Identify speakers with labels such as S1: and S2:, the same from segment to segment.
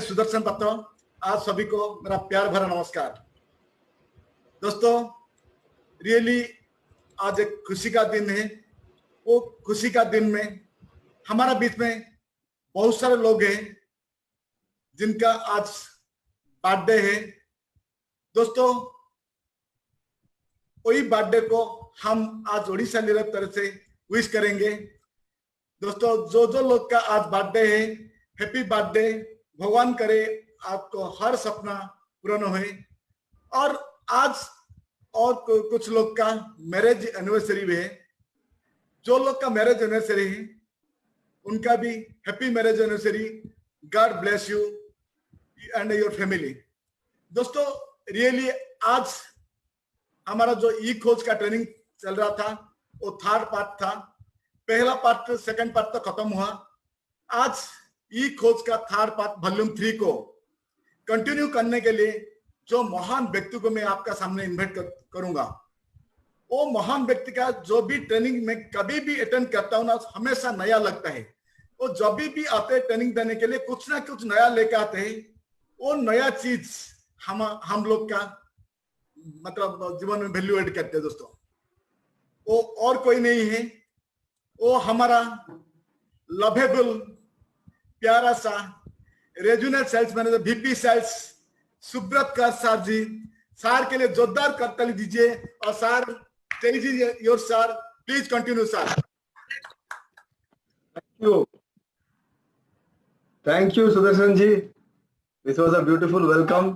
S1: मैं सुदर्शन दत्त, आप सभी को मेरा प्यार भरा नमस्कार। दोस्तों, रियली आज एक खुशी का दिन है। वो खुशी का दिन में हमारा बीच में बहुत सारे लोग हैं जिनका आज बर्थडे है। दोस्तों, वही बर्थडे को हम आज ओडिशा लीडर तरफ से विश करेंगे। दोस्तों, जो जो लोग का आज बर्थडे है, हैप्पी बर्थडे। भगवान करे आपको हर सपना पूर्ण हो। और आज और कुछ लोग का मैरिज एनिवर्सरी भी है। जो लोग का मैरिज एनिवर्सरी है उनका भी happy marriage anniversary. God bless you and your family. दोस्तों, रियली आज हमारा जो ई खोज का ट्रेनिंग चल रहा था वो थर्ड पार्ट था। पहला पार्ट सेकंड पार्ट तो खत्म हुआ। आज ई खोज का थर्ड पार्ट वॉल्यूम 3 को कंटिन्यू करने के लिए जो महान व्यक्ति को मैं आपका सामने इन्वाइट करूंगा। वो महान व्यक्ति का जो भी ट्रेनिंग में कभी भी अटेंड करता हूं ना, हमेशा नया लगता है। वो जब भी आते हैं ट्रेनिंग देने के लिए कुछ ना कुछ नया लेकर आते हैं। वो नया चीज हम लोग का मतलब जीवन में वैल्यू एड करते हैं। दोस्तों, वो और कोई नहीं है, वो हमारा लवेबल प्यारा सा regional sales manager VP sales Subrata Kar sir जी। सर के लिए जोरदार करताली दीजिए। और sir, tell your sir, please continue sir.
S2: Thank you, Sudarshan ji. This was a beautiful welcome.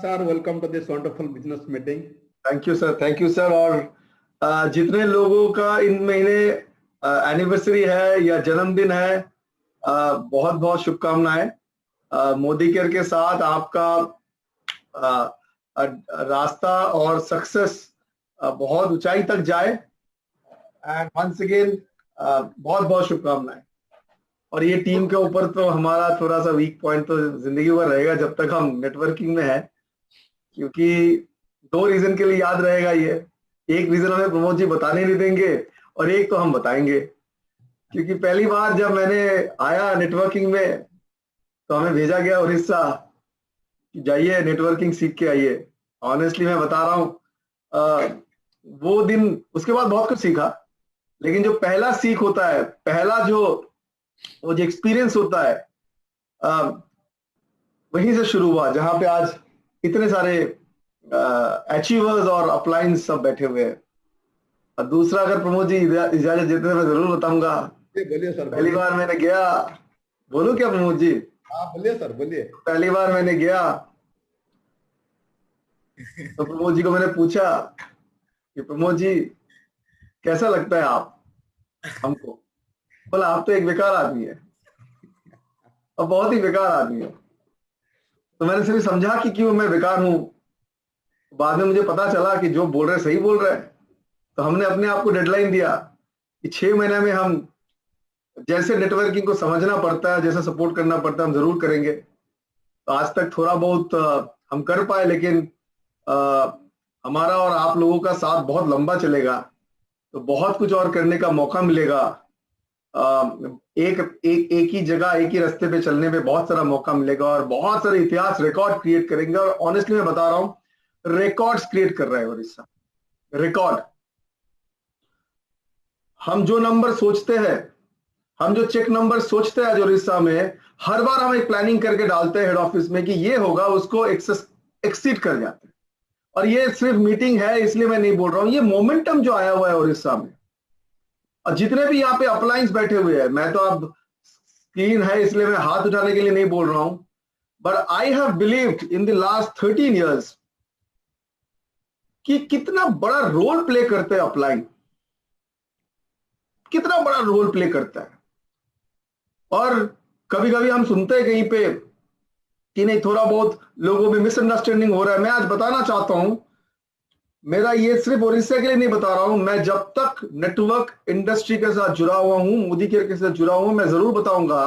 S3: Sir, welcome to this wonderful business meeting.
S2: Thank you, sir. Thank you, sir. और जितने लोगों का इन महीने एनिवर्सरी है या जन्मदिन है, बहुत बहुत शुभकामनाएं। मोदी केयर के साथ आपका रास्ता और सक्सेस बहुत ऊंचाई तक जाए। एंड वंस अगेन बहुत बहुत शुभकामनाएं। और ये टीम के ऊपर तो हमारा थोड़ा सा वीक पॉइंट तो जिंदगी भर रहेगा जब तक हम नेटवर्किंग में है, क्योंकि 2 रीजन के लिए याद रहेगा ये। एक रीजन हमें प्रमोद जी बताने नहीं देंगे और एक तो हम बताएंगे, क्योंकि पहली बार जब मैंने आया नेटवर्किंग में तो हमें भेजा गया उड़ीसा कि जाइए नेटवर्किंग सीख के आइए। ऑनेस्टली मैं बता रहा हूँ, वो दिन उसके बाद बहुत कुछ सीखा, लेकिन जो पहला सीख होता है, पहला जो एक्सपीरियंस होता है, वहीं से शुरू हुआ जहां पे आज इतने सारे अचीवर्स और अपलाइंस सब बैठे हुए हैं। और दूसरा, अगर प्रमोद जी इजाजत देते हैं मैं जरूर बताऊंगा।
S3: बोलिए सर।
S2: पहली बार मैंने गया, बोलूं क्या प्रमोद जी?
S3: हाँ बोलिए सर, बोलिए। पहली
S2: बार मैंने गया तो प्रमोद जी को मैंने पूछा कि प्रमोद जी कैसा लगता है आप हमको? बोला आप तो एक बेकार आदमी है, और बहुत ही बेकार आदमी है। तो मैंने सिर्फ समझा कि क्यों मैं बेकार हूं। बाद में मुझे पता चला कि जो बोल रहे सही बोल रहे हैं। तो हमने अपने आप को डेडलाइन दिया कि 6 महीने में हम जैसे नेटवर्किंग को समझना पड़ता है, जैसे सपोर्ट करना पड़ता है, हम जरूर करेंगे। तो आज तक थोड़ा बहुत हम कर पाए, लेकिन हमारा और आप लोगों का साथ बहुत लंबा चलेगा। तो बहुत कुछ और करने का मौका मिलेगा। एक ही जगह, एक ही रास्ते पे चलने पे बहुत सारा मौका मिलेगा और बहुत सारे इतिहास रिकॉर्ड क्रिएट करेंगे। और ऑनेस्टली मैं बता रहा हूं, रिकॉर्ड्स क्रिएट कर रहा है उड़ीसा। रिकॉर्ड, हम जो नंबर सोचते हैं, हम जो चेक नंबर सोचते हैं जो उड़ीसा में, हर बार हम एक प्लानिंग करके डालते हैं हेड ऑफिस में कि ये होगा, उसको एक्सीड कर जाते हैं। और ये सिर्फ मीटिंग है इसलिए मैं नहीं बोल रहा हूं, ये मोमेंटम जो आया हुआ है उड़ीसा में। और जितने भी यहाँ पे अपलाइंस बैठे हुए हैं, मैं तो अब स्क्रीन है इसलिए मैं हाथ उठाने के लिए नहीं बोल रहा हूं, but I have believed in the last 13 years कि कितना बड़ा रोल प्ले करते हैं अपलाइन, कितना बड़ा रोल प्ले करता है। और कभी कभी हम सुनते हैं कहीं पे कि नहीं, थोड़ा बहुत लोगों में मिसअंडरस्टैंडिंग हो रहा है। मैं आज बताना चाहता हूं, मेरा ये सिर्फ उड़ीसा के लिए नहीं बता रहा हूं, मैं जब तक नेटवर्क इंडस्ट्री के साथ जुड़ा हुआ हूं, मोदी केयर के साथ जुड़ा हुआ हूं, मैं जरूर बताऊंगा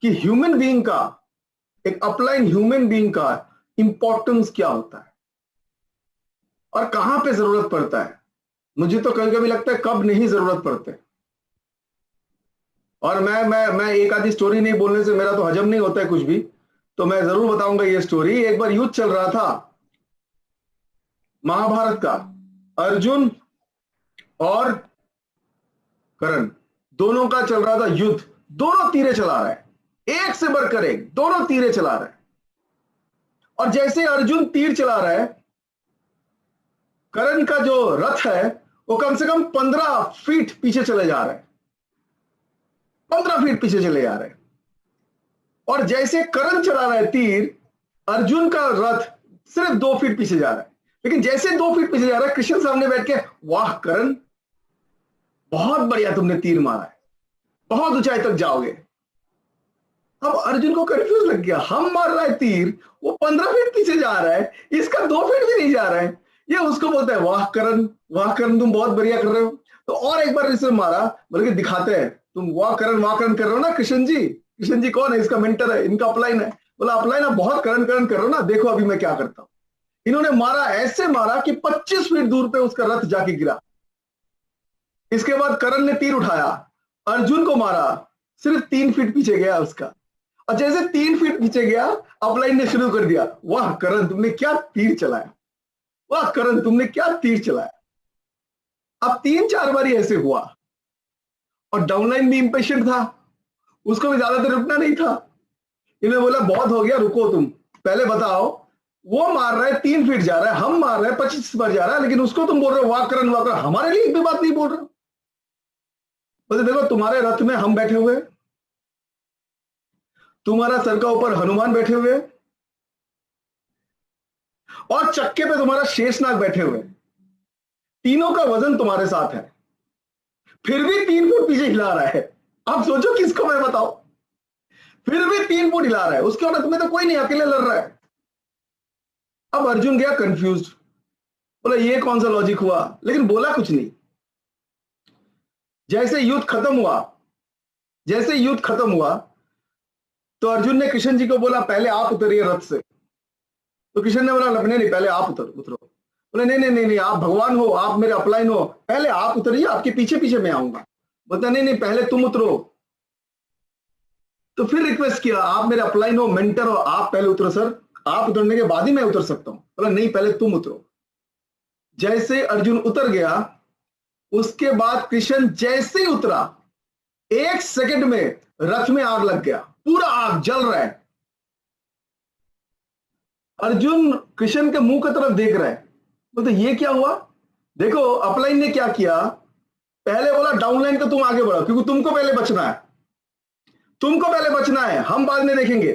S2: कि ह्यूमन बीइंग का, एक अपलाइन ह्यूमन बीइंग का इंपॉर्टेंस क्या होता है और कहां पे जरूरत पड़ता है। मुझे तो कभी कभी लगता है कब नहीं जरूरत पड़ते। और मैं एक आधी स्टोरी नहीं बोलने से मेरा तो हजम नहीं होता है कुछ भी। तो मैं जरूर बताऊंगा ये स्टोरी। एक बार युद्ध चल रहा था महाभारत का, अर्जुन और कर्ण दोनों का चल रहा था युद्ध। दोनों तीरे चला रहे हैं, एक से बढ़कर एक, दोनों तीरे चला रहे हैं। और जैसे अर्जुन तीर चला रहा है, कर्ण का जो रथ है वो कम से कम 15 फीट पीछे चले जा रहे हैं, 15 फीट पीछे चले जा रहे हैं। और जैसे कर्ण चला रहा है तीर, अर्जुन का रथ सिर्फ 2 फीट पीछे जा रहा है। लेकिन जैसे 2 फीट पीछे जा रहा है, कृष्ण सामने बैठ के, वाह कर्ण, बहुत बढ़िया तुमने तीर मारा है, बहुत ऊंचाई तक जाओगे। अब अर्जुन को कंफ्यूज लग गया, हम मार रहा है तीर, वो 15 फीट पीछे जा रहा है, इसका 2 फीट भी नहीं जा रहा है। ये उसको बोलता है, वाह कर्ण तुम बहुत बढ़िया कर रहे हो। तो और एक बार इसने मारा, बल्कि दिखाते हैं, तुम वाह कर्ण कर रहे हो ना कृष्ण जी। कृष्ण जी कौन है? इसका मेंटर है, इनका अपलाइन है। बोला अपलाइन, बहुत कर्ण कर रहे हो ना, देखो अभी मैं क्या करता हूं। इन्होंने मारा, ऐसे मारा कि 25 फीट दूर पे उसका रथ जाके गिरा। इसके बाद कर्ण ने तीर उठाया, अर्जुन को मारा, सिर्फ 3 फीट पीछे गया उसका। और जैसे 3 फीट पीछे गया, अपलाइन ने शुरू कर दिया, वाह कर्ण तुमने क्या तीर चलाया, वाह कर्ण तुमने क्या तीर चलाया। अब 3-4 बारी ऐसे हुआ, और डाउनलाइन भी इंपेशेंट था, उसको भी ज्यादा देर रुकना नहीं था। इन्होंने बोला बहुत हो गया, रुको तुम, पहले बताओ, वो मार रहा है 3 फीट जा रहा है, हम मार रहे हैं 25 बार जा रहा है, लेकिन उसको तुम बोल रहे हो वाह कर्ण, हमारे लिए एक भी बात नहीं बोल रहे हो। बोले देखो तुम्हारे रथ में हम बैठे हुए, तुम्हारा सर का ऊपर हनुमान बैठे हुए, और चक्के पे तुम्हारा शेषनाग बैठे हुए, तीनों का वजन तुम्हारे साथ है, फिर भी 3 फुट पीछे हिला रहा है। आप सोचो किसको मैं बताओ, फिर भी 3 फुट हिला रहा है, उसके रथ में तो कोई नहीं, अकेले लड़ रहा है। अब अर्जुन गया कंफ्यूज, बोला ये कौन सा लॉजिक हुआ, लेकिन बोला कुछ नहीं। जैसे युद्ध खत्म हुआ तो अर्जुन ने कृष्ण जी को बोला पहले आप उतरिए रथ से। तो कृष्ण ने बोला नहीं पहले आप उतरो। बोले नहीं आप भगवान हो, आप मेरे अपलाइन हो, पहले आप उतरिए, आपके पीछे पीछे मैं आऊंगा। बोलता नहीं पहले तुम उतरो। तो फिर रिक्वेस्ट किया, आप मेरे अपलाइन हो, मेंटर हो, आप पहले उतरो सर, आप उतरने के बाद ही मैं उतर सकता हूं। बोला नहीं पहले तुम उतरो। जैसे अर्जुन उतर गया, उसके बाद कृष्ण जैसे ही उतरा, 1 सेकंड में रथ में आग लग गया, पूरा आग जल रहा है। अर्जुन कृष्ण के मुंह की तरफ देख रहा है, बोलते ये क्या हुआ। देखो अपलाइन ने क्या किया, पहले बोला डाउनलाइन को तुम आगे बढ़ो, क्योंकि तुमको पहले बचना है, हम बाद में देखेंगे।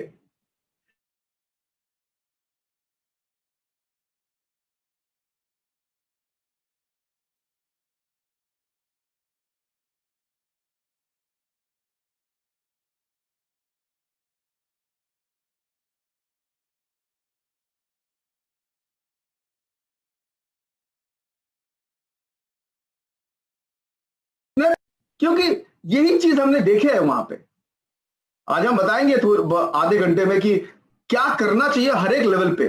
S2: क्योंकि यही चीज हमने देखे है वहां पे। आज हम बताएंगे आधे घंटे में कि क्या करना चाहिए हर एक लेवल पे।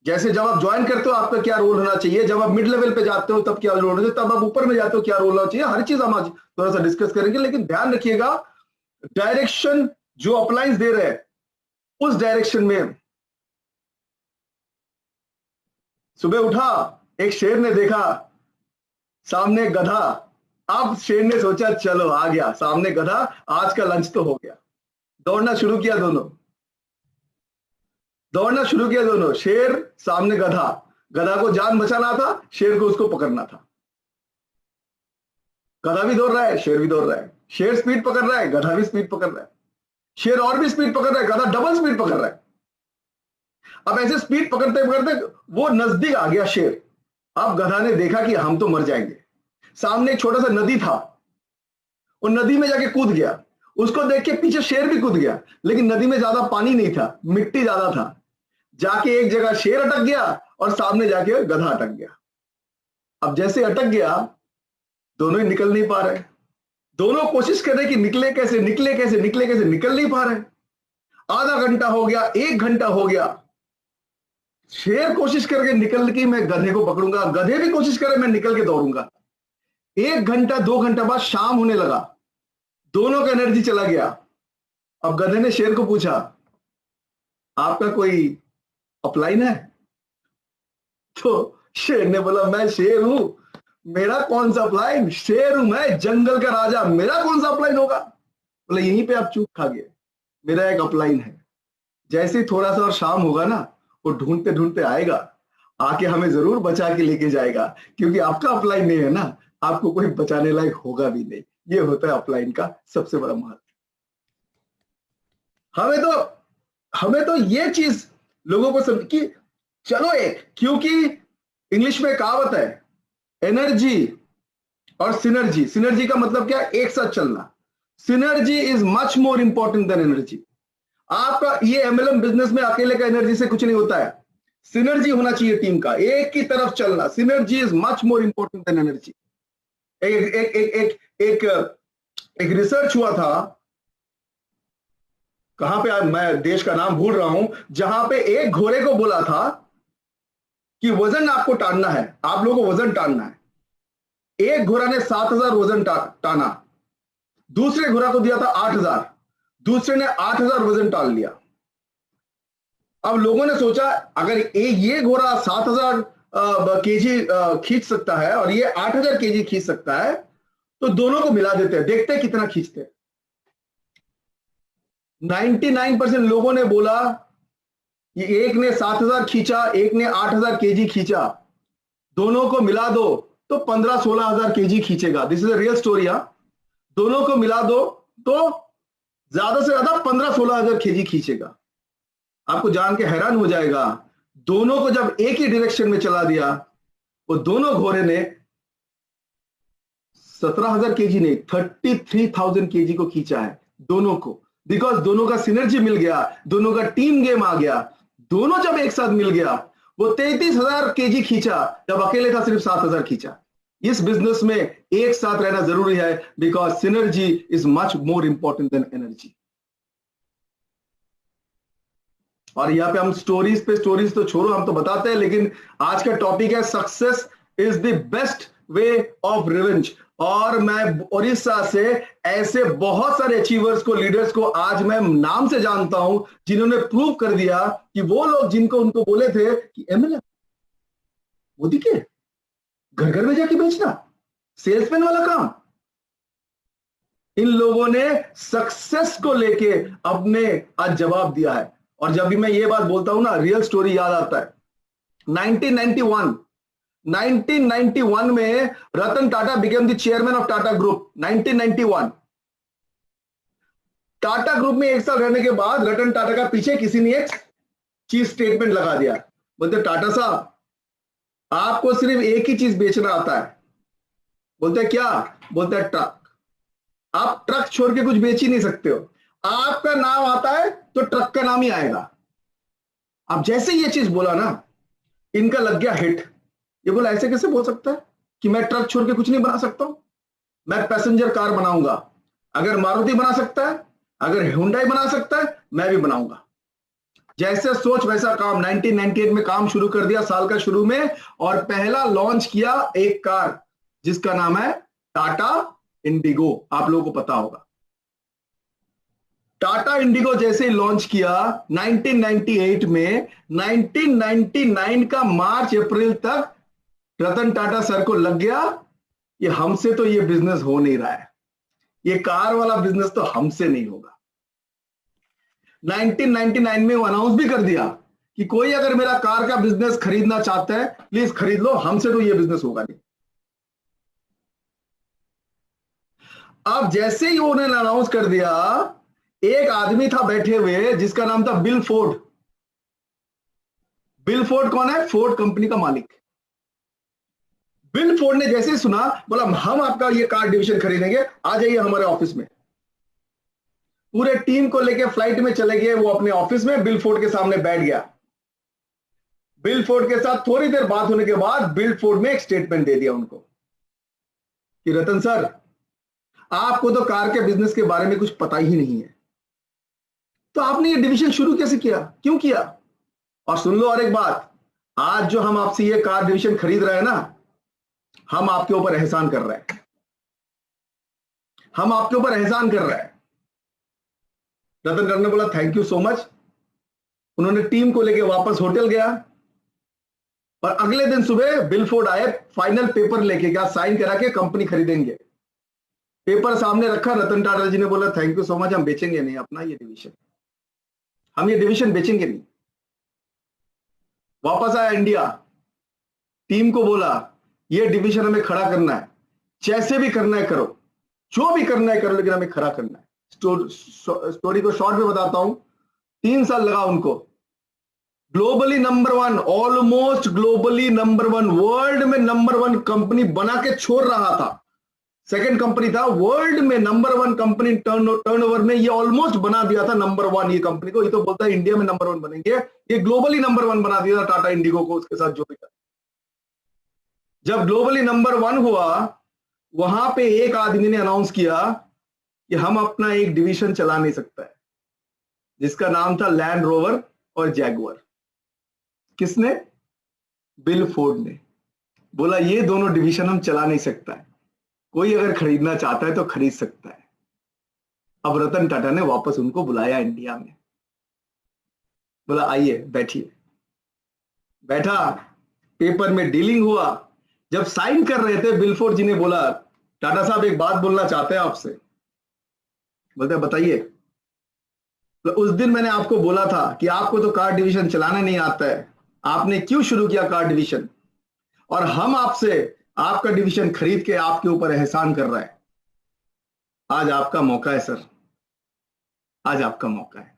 S2: जैसे जब आप ज्वाइन करते हो आपका क्या रोल होना चाहिए, जब आप मिड लेवल पे जाते हो तब क्या रोल होना चाहिए, तब आप ऊपर में जाते हो क्या रोल होना चाहिए, हर चीज हम आज थोड़ा सा डिस्कस करेंगे। लेकिन ध्यान रखिएगा, डायरेक्शन जो अपलाइंस दे रहे हैं उस डायरेक्शन में। सुबह उठा, एक शेर ने देखा सामने गधा, अब शेर ने सोचा चलो आ गया सामने गधा, आज का लंच तो हो गया। दौड़ना शुरू किया दोनों, शेर सामने गधा को जान बचाना था, शेर को उसको पकड़ना था। गधा भी दौड़ रहा है, शेर भी दौड़ रहा है, शेर स्पीड पकड़ रहा है, गधा भी स्पीड पकड़ रहा है, शेर और भी स्पीड पकड़ रहा है, गधा डबल स्पीड पकड़ रहा है। अब ऐसे स्पीड पकड़ते पकड़ते वो नजदीक आ गया शेर। अब गधा ने देखा कि हम तो मर जाएंगे। सामने एक छोटा सा नदी था, वो नदी में जाके कूद गया। उसको देख के पीछे शेर भी कूद गया, लेकिन नदी में ज्यादा पानी नहीं था, मिट्टी ज्यादा था। जाके एक जगह शेर अटक गया और सामने जाके गधा अटक गया। अब जैसे अटक गया, दोनों ही निकल नहीं पा रहे। दोनों कोशिश कर रहे कि निकले कैसे, निकल नहीं पा रहे। आधा घंटा हो गया, 1 घंटा हो गया। शेर कोशिश करके निकल के मैं गधे को पकड़ूंगा, गधे भी कोशिश करे मैं निकल के दौड़ूंगा। 1 घंटा 2 घंटा बाद शाम होने लगा, दोनों का एनर्जी चला गया। अब गधे ने शेर को पूछा, आपका कोई अपलाइन है? तो शेर ने बोला मैं शेर हूं, मेरा कौन सा अपलाइन, शेर हूं मैं, जंगल का राजा, मेरा कौन सा अपलाइन होगा? बोले यहीं पे आप चूक खा गए, मेरा एक अपलाइन है। जैसे ही थोड़ा सा और शाम होगा ना, वो ढूंढते ढूंढते आएगा, आके हमें जरूर बचा के लेके जाएगा, क्योंकि आपका अपलाइन नहीं है ना, आपको कोई बचाने लायक होगा भी नहीं। ये होता है अपलाइन का सबसे बड़ा महत्व। हमें तो ये चीज लोगों को समझ कि चलो एक, क्योंकि इंग्लिश में कहावत है एनर्जी और सिनर्जी। सिनर्जी का मतलब क्या? एक साथ चलना। Synergy is much more important than energy. आपका ये एमएलएम बिजनेस में अकेले का एनर्जी से कुछ नहीं होता है, सिनर्जी होना चाहिए टीम का, एक की तरफ चलना। Synergy is much more important than energy. एक एक एक एक एक एक रिसर्च हुआ था, कहां पे, मैं देश का नाम भूल रहा हूं, जहां पे एक घोड़े को बोला था कि वजन आपको टानना है, आप लोगों को वजन टानना है। एक घोड़ा ने 7000 वजन टाना, दूसरे घोड़ा को दिया था 8000, दूसरे ने 8000 वजन टाल लिया। अब लोगों ने सोचा अगर ये घोड़ा 7000 केजी खींच सकता है और ये 8000 केजी खींच सकता है, तो दोनों को मिला देते हैं, देखते हैं कितना खींचते हैं। 99% लोगों ने बोला कि एक ने 7000 खींचा, एक ने 8000 केजी खींचा, दोनों को मिला दो तो 15-16 हजार केजी खींचेगा। This is a real story. दोनों को मिला दो तो ज्यादा से ज्यादा 15-16 हजार केजी खींचेगा। आपको जान के हैरान हो जाएगा, दोनों को जब एक ही डायरेक्शन में चला दिया, वो दोनों घोड़े ने 17,000 केजी नहीं 33,000 केजी को खींचा है दोनों को, बिकॉज दोनों का सिनर्जी मिल गया, दोनों का टीम गेम आ गया। दोनों जब एक साथ मिल गया, वो 33,000 केजी खींचा, जब अकेले था सिर्फ 7,000 खींचा। इस बिजनेस में एक साथ रहना जरूरी है, because synergy is much more important than energy. और यहाँ पे हम स्टोरीज तो छोड़ो, हम तो बताते हैं, लेकिन आज का टॉपिक है success is the best way of revenge. और मैं ओडिशा से ऐसे बहुत सारे अचीवर्स को, लीडर्स को आज मैं नाम से जानता हूं, जिन्होंने प्रूव कर दिया कि वो लोग जिनको उनको बोले थे कि एमएलए मोदी के घर घर में जाके बेचना, सेल्समैन वाला काम, इन लोगों ने सक्सेस को लेके अपने आज जवाब दिया है। और जब भी मैं ये बात बोलता हूं ना, रियल स्टोरी याद आता है। 1991 में Ratan Tata became the chairman of Tata group. 1991 Tata group में एक साल रहने के बाद रतन टाटा का पीछे किसी ने एक चीज स्टेटमेंट लगा दिया, बोलते टाटा साहब आपको सिर्फ एक ही चीज बेचना आता है। बोलते क्या? बोलते ट्रक। आप ट्रक छोड़ के कुछ बेच ही नहीं सकते हो, आपका नाम आता है तो ट्रक का नाम ही आएगा। अब जैसे ये चीज बोला ना, इनका लग गया हिट। ये बोला ऐसे कैसे बोल सकता है कि मैं ट्रक छोड़ के कुछ नहीं बना सकता हूं, मैं पैसेंजर कार बनाऊंगा। अगर मारुति बना सकता है, अगर हुंडई बना सकता है, मैं भी बनाऊंगा। जैसे सोच वैसा काम। 1998 में काम शुरू कर दिया साल का शुरू में, और पहला लॉन्च किया एक कार जिसका नाम है टाटा इंडिगो। आप लोगों को पता होगा, टाटा इंडिगो जैसे लॉन्च किया 1998 में, 1999 का मार्च अप्रैल तक रतन टाटा सर को लग गया कि हमसे तो ये बिजनेस हो नहीं रहा है, ये कार वाला बिजनेस तो हमसे नहीं होगा। 1999 में वो अनाउंस भी कर दिया कि कोई अगर मेरा कार का बिजनेस खरीदना चाहता है प्लीज खरीद लो, हमसे तो ये बिजनेस होगा नहीं। अब जैसे ही उन्होंने अनाउंस कर दिया, एक आदमी था बैठे हुए जिसका नाम था बिल फोर्ड। बिल फोर्ड कौन है? फोर्ड कंपनी का मालिक। बिल फोर्ड ने जैसे ही सुना, बोला हम आपका ये कार डिवीजन खरीदेंगे, आ जाइए हमारे ऑफिस में। पूरे टीम को लेके फ्लाइट में चले गए वो अपने ऑफिस में, बिल फोर्ड के सामने बैठ गया। बिल फोर्ड के साथ थोड़ी देर बात होने के बाद बिल फोर्ड में एक स्टेटमेंट दे दिया उनको कि रतन सर आपको तो कार के बिजनेस के बारे में कुछ पता ही नहीं है, तो आपने ये डिवीजन शुरू कैसे किया, क्यों किया? और सुन लो और एक बात, आज जो हम आपसे ये कार डिवीजन खरीद रहे हैं ना, हम आपके ऊपर एहसान कर रहे हैं, हम आपके ऊपर एहसान कर रहे हैं। रतन टाटा ने बोला थैंक यू सो मच। उन्होंने टीम को लेके वापस होटल गया और अगले दिन सुबह बिल फोर्ड आए, फाइनल पेपर लेके गया, साइन करा के कंपनी खरीदेंगे। पेपर सामने रखा, रतन टाटा जी ने बोला थैंक यू सो मच, हम बेचेंगे नहीं अपना ये डिवीजन, हम ये डिवीजन बेचेंगे नहीं। वापस आया इंडिया, टीम को बोला ये डिवीजन हमें खड़ा करना है, जैसे भी करना है करो, जो भी करना है करो, लेकिन हमें खड़ा करना है। स्टोरी को शॉर्ट में बताता हूं, 3 साल लगा उनको। Globally number 1, almost globally number 1, world में नंबर 1 कंपनी बना के छोड़ रहा था। सेकंड कंपनी था वर्ल्ड में नंबर 1 कंपनी टर्नओवर में, ये ऑलमोस्ट बना दिया था नंबर 1 ये कंपनी को। ये तो बोलता है इंडिया में नंबर 1 बनेंगे, ये ग्लोबली नंबर 1 बना दिया था टाटा इंडिगो को, उसके साथ जो भी था। जब ग्लोबली नंबर 1 हुआ, वहां पे एक आदमी ने अनाउंस किया कि हम अपना एक डिवीजन चला नहीं सकता है, जिसका नाम था लैंड रोवर और जैगुआर। किसने? बिल फोर्ड ने बोला ये दोनों डिवीजन हम चला नहीं सकता है, कोई अगर खरीदना चाहता है तो खरीद सकता है। अब रतन टाटा ने वापस उनको बुलाया इंडिया में, बोला आइए बैठिए। बैठा, पेपर में डीलिंग हुआ। जब साइन कर रहे थे, बिल फोर्ड जी ने बोला टाटा साहब एक बात बोलना चाहते हैं आपसे। बोलते बताइए। तो उस दिन मैंने आपको बोला था कि आपको तो कार डिवीजन चलाना नहीं आता है, आपने क्यों शुरू किया कार डिवीजन, और हम आपसे आपका डिवीजन खरीद के आपके ऊपर एहसान कर रहा है। आज आपका मौका है सर, आज आपका मौका है।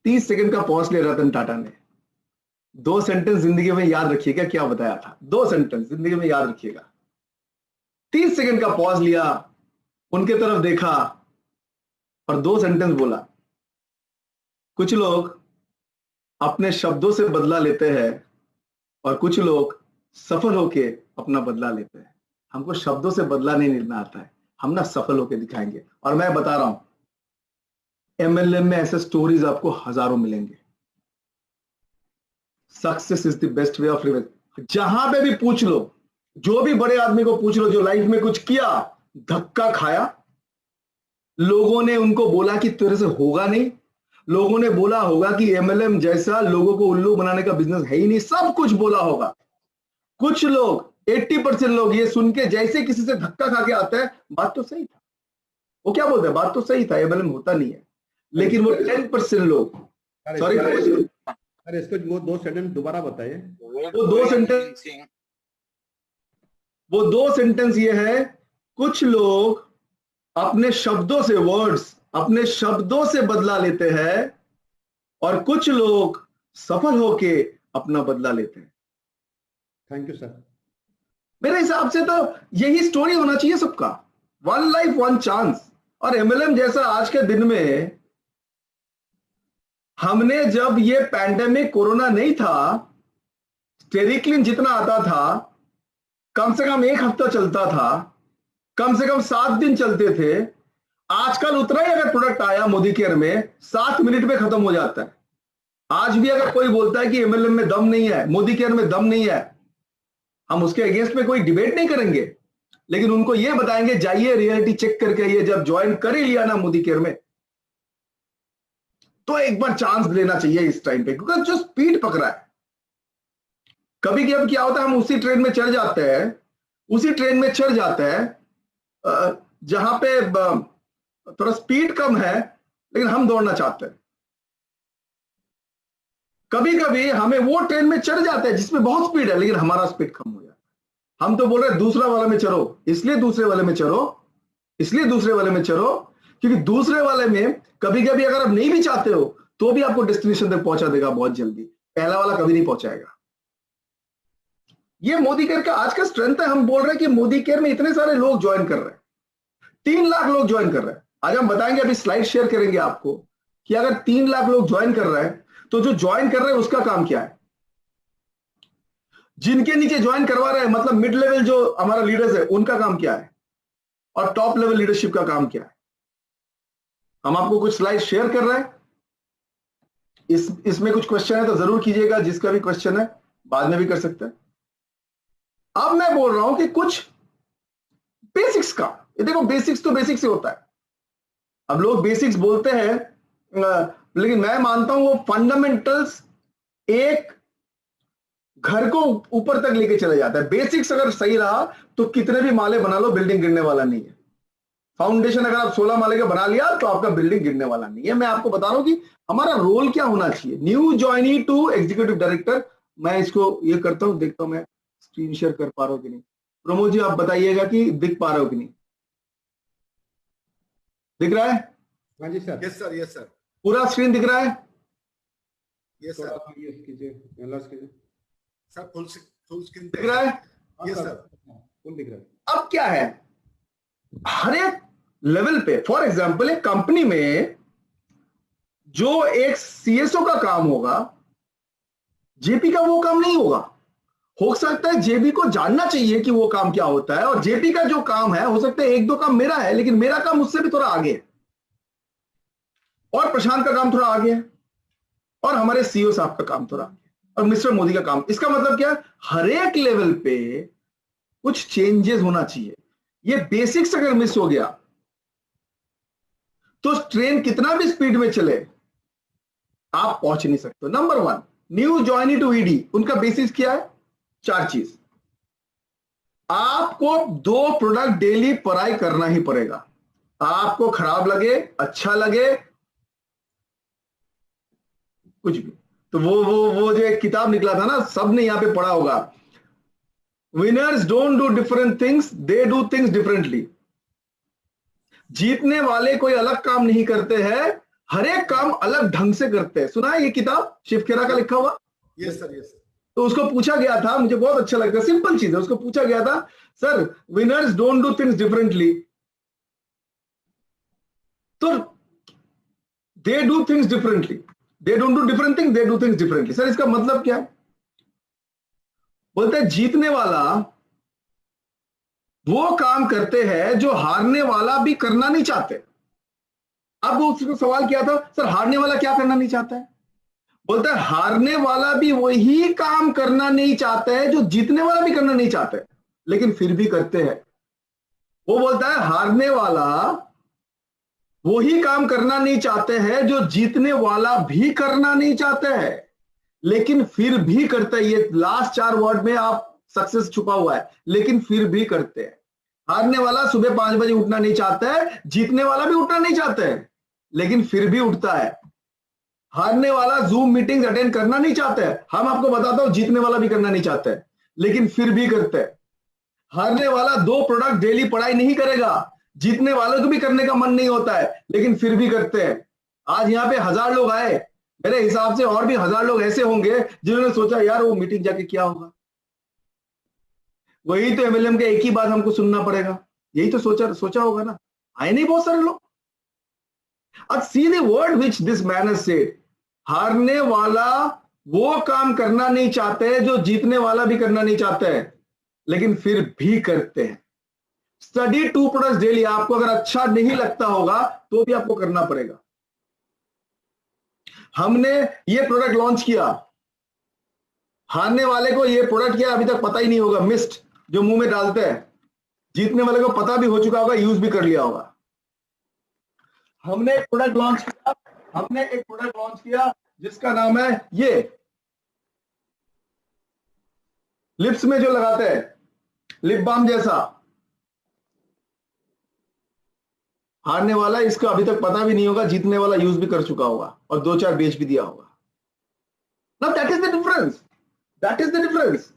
S2: 30 सेकंड का पॉज ले रतन टाटा ने। 2 सेंटेंस जिंदगी में याद रखिएगा क्या बताया था, 2 सेंटेंस जिंदगी में याद रखिएगा। 30 सेकंड का पॉज लिया, उनके तरफ देखा और 2 सेंटेंस बोला। कुछ लोग अपने शब्दों से बदला लेते हैं और कुछ लोग सफल होके अपना बदला लेते हैं। हमको शब्दों से बदला नहीं लेना आता है, हम ना सफल होके दिखाएंगे। और मैं बता रहा हूं, एमएलएम में ऐसे स्टोरीज आपको हजारों मिलेंगे। Success is the best way of living. जहां पे भी पूछ लो, जो भी बड़े आदमी को पूछ लो जो लाइफ में कुछ किया, धक्का खाया, लोगों ने उनको बोला कि तेरे से होगा नहीं, लोगों ने बोला होगा कि एमएलएम जैसा लोगों को उल्लू बनाने का बिजनेस है ही नहीं, सब कुछ बोला होगा। कुछ लोग 80% लोग ये सुन के जैसे किसी से धक्का खा के आता है, बात तो सही था, वो क्या बोलते हैं बात तो सही था, एमएलएम होता नहीं है। लेकिन वो 10% लोग, सॉरी
S3: अरे इसको वो 2 सेंटेंस दोबारा बताइए।
S2: वो दो सेंटेंस ये है, कुछ लोग अपने शब्दों से, वर्ड्स अपने शब्दों से बदला लेते हैं और कुछ लोग सफल होके अपना बदला लेते हैं।
S3: Thank you sir.
S2: मेरे हिसाब से तो यही स्टोरी होना चाहिए सबका, 1 लाइफ 1 चांस। और एमएलएम जैसा आज के दिन में, हमने जब ये पैंडेमिक कोरोना नहीं था, स्टेरिक्लिन जितना आता था कम से कम 1 हफ्ता चलता था, कम से कम 7 दिन चलते थे। आजकल उतना ही अगर प्रोडक्ट आया मोदी केयर में 7 मिनट में खत्म हो जाता है। आज भी अगर कोई बोलता है कि एमएलएम में दम नहीं है, मोदी केयर में दम नहीं है, हम उसके अगेंस्ट में कोई डिबेट नहीं करेंगे, लेकिन उनको यह बताएंगे जाइए रियलिटी चेक करके आइए। जब ज्वाइन कर ही लिया ना मोदी केयर में, तो एक बार चांस लेना चाहिए इस टाइम पे, क्योंकि जो स्पीड पकड़ा है, कभी कभी क्या होता है हम उसी ट्रेन में चढ़ जाते हैं, उसी ट्रेन में चढ़ जाते हैं जहां पे थोड़ा स्पीड कम है, लेकिन हम दौड़ना चाहते हैं। कभी कभी हमें वो ट्रेन में चढ़ जाते हैं जिसमें बहुत स्पीड है, लेकिन हमारा स्पीड कम हो जाता है। हम तो बोल रहे हैं दूसरा वाले में चढ़ो, इसलिए दूसरे वाले में चढ़ो, इसलिए दूसरे वाले में चढ़ो, क्योंकि दूसरे वाले में कभी कभी अगर आप नहीं भी चाहते हो तो भी आपको डेस्टिनेशन तक पहुंचा देगा बहुत जल्दी, पहला वाला कभी नहीं पहुंचाएगा। ये मोदी केयर का आज का स्ट्रेंथ है। हम बोल रहे हैं कि मोदी केयर में इतने सारे लोग ज्वाइन कर रहे हैं, 3 लाख लोग ज्वाइन कर रहे हैं। आज हम बताएंगे, अभी स्लाइड शेयर करेंगे आपको कि अगर 3 लाख लोग ज्वाइन कर रहे हैं तो जो ज्वाइन कर रहे हैं उसका काम क्या है, जिनके नीचे ज्वाइन करवा रहे हैं मतलब मिड लेवल जो हमारा लीडर्स है उनका काम क्या है, और टॉप लेवल लीडरशिप का काम क्या है। हम आपको कुछ स्लाइड शेयर कर रहे हैं, इसमें कुछ क्वेश्चन है तो जरूर कीजिएगा, जिसका भी क्वेश्चन है बाद में भी कर सकते हैं। अब मैं बोल रहा हूं कि कुछ बेसिक्स का, ये देखो बेसिक्स तो बेसिक्स से होता है। अब लोग बेसिक्स बोलते हैं, लेकिन मैं मानता हूं वो फंडामेंटल्स एक घर को ऊपर तक लेके चले जाता है। बेसिक्स अगर सही रहा तो कितने भी माले बना लो, बिल्डिंग गिरने वाला नहीं है। फाउंडेशन अगर आप 16 माले का बना लिया तो आपका बिल्डिंग गिरने वाला नहीं है। मैं आपको बता रहा हूं कि हमारा रोल क्या होना चाहिए। New joinee to executive director, मैं इसको ये करता हूं, देखता हूं मैं स्क्रीन शेयर कर पा रहा हूं कि नहीं। प्रमोद जी आप बताइएगा कि दिख पा रहे हो कि नहीं, दिख रहा है?
S3: हाँ जी sir.
S1: Yes sir, yes sir,
S2: पूरा स्क्रीन दिख रहा है?
S1: यस
S3: थोड़ा
S1: सर,
S3: सा ये कीजिए, एनलार्ज कीजिए।
S1: सर फुल स्क्रीन
S2: दिख रहा है?
S3: हाँ
S1: यस
S3: सर,
S1: सर,
S3: फुल दिख रहा है।
S2: अब क्या है, हर एक लेवल पे, फॉर एग्जाम्पल एक कंपनी में जो एक सीएसओ का काम होगा, जेपी का वो काम नहीं होगा। हो सकता है जेबी को जानना चाहिए कि वो काम क्या होता है, और जेपी का जो काम है हो सकता है एक दो काम मेरा है, लेकिन मेरा काम उससे भी थोड़ा आगे है, और प्रशांत का काम थोड़ा आगे है, और हमारे सीईओ साहब का काम थोड़ा आगे है, और मिस्टर मोदी का काम। इसका मतलब क्या है, हर एक लेवल पे कुछ चेंजेस होना चाहिए। ये बेसिक्स अगर मिस हो गया तो ट्रेन कितना भी स्पीड में चले आप पहुंच नहीं सकते। Number 1, new joinee to ED, उनका बेसिस क्या है? 4 चीज। आपको 2 प्रोडक्ट डेली पढ़ाई करना ही पड़ेगा, आपको खराब लगे अच्छा लगे कुछ भी। तो वो जो एक किताब निकला था ना, सबने यहां पे पढ़ा होगा, winners don't do different things, they do things differently. जीतने वाले कोई अलग काम नहीं करते हैं, हर एक काम अलग ढंग से करते हैं। सुना है ये किताब, शिव खेरा का लिखा हुआ?
S1: Yes sir, yes sir.
S2: तो उसको पूछा गया था, मुझे बहुत अच्छा लगता है, सिंपल चीज है, उसको पूछा गया था, sir winners don't do things differently, तो they do things differently, they don't do different thing, they do things differently. Sir इसका मतलब क्या है? बोलते हैं जीतने वाला वो काम करते हैं जो हारने वाला भी करना नहीं चाहते। अब उसको सवाल किया था, सर हारने वाला क्या करना नहीं चाहता है? बोलता है हारने वाला भी वही काम करना नहीं चाहता है जो जीतने वाला भी करना नहीं चाहता है, लेकिन फिर भी करते हैं। वो बोलता है हारने वाला वही काम करना नहीं चाहते हैं जो जीतने वाला भी करना नहीं चाहते हैं, लेकिन फिर भी करते हैं। ये लास्ट 4 वर्ड में आप सक्सेस छुपा हुआ है, लेकिन फिर भी करते हैं। हारने वाला सुबह 5 बजे उठना नहीं चाहता है, जीतने वाला भी उठना नहीं चाहता है, लेकिन फिर भी उठता है। हारने वाला जूम मीटिंग्स अटेंड करना नहीं चाहता है, हम आपको बताता हूं जीतने वाला भी करना नहीं चाहता है, लेकिन फिर भी करते हैं। हारने वाला 2 प्रोडक्ट डेली पढ़ाई नहीं करेगा, जीतने वाले को भी करने का मन नहीं होता है, लेकिन फिर भी करते हैं। आज यहां पे 1000 लोग आए, मेरे हिसाब से और भी 1000 लोग ऐसे होंगे जिन्होंने सोचा यार वो मीटिंग जाके क्या होगा, वही तो एमएलएम के एक ही बात हमको सुनना पड़ेगा, यही तो सोचा होगा ना। आए नहीं बहुत सारे लोग। अब see the word which this man has said, हारने वाला वो काम करना नहीं चाहते हैं जो जीतने वाला भी करना नहीं चाहते हैं, लेकिन फिर भी करते हैं। स्टडी 2 प्रोडक्ट्स डेली, आपको अगर अच्छा नहीं लगता होगा तो भी आपको करना पड़ेगा। हमने ये प्रोडक्ट लॉन्च किया, हारने वाले को ये प्रोडक्ट क्या अभी तक पता ही नहीं होगा, मिस्ट जो मुंह में डालते हैं, जीतने वाले को पता भी हो चुका होगा, यूज भी कर लिया होगा। हमने एक प्रोडक्ट लॉन्च किया जिसका नाम है ये लिप्स में जो लगाते हैं, लिप बाम जैसा। हारने वाला इसका अभी तक पता भी नहीं होगा, जीतने वाला यूज भी कर चुका होगा और 2-4 बेच भी दिया होगा। Now that is the difference. That is the difference.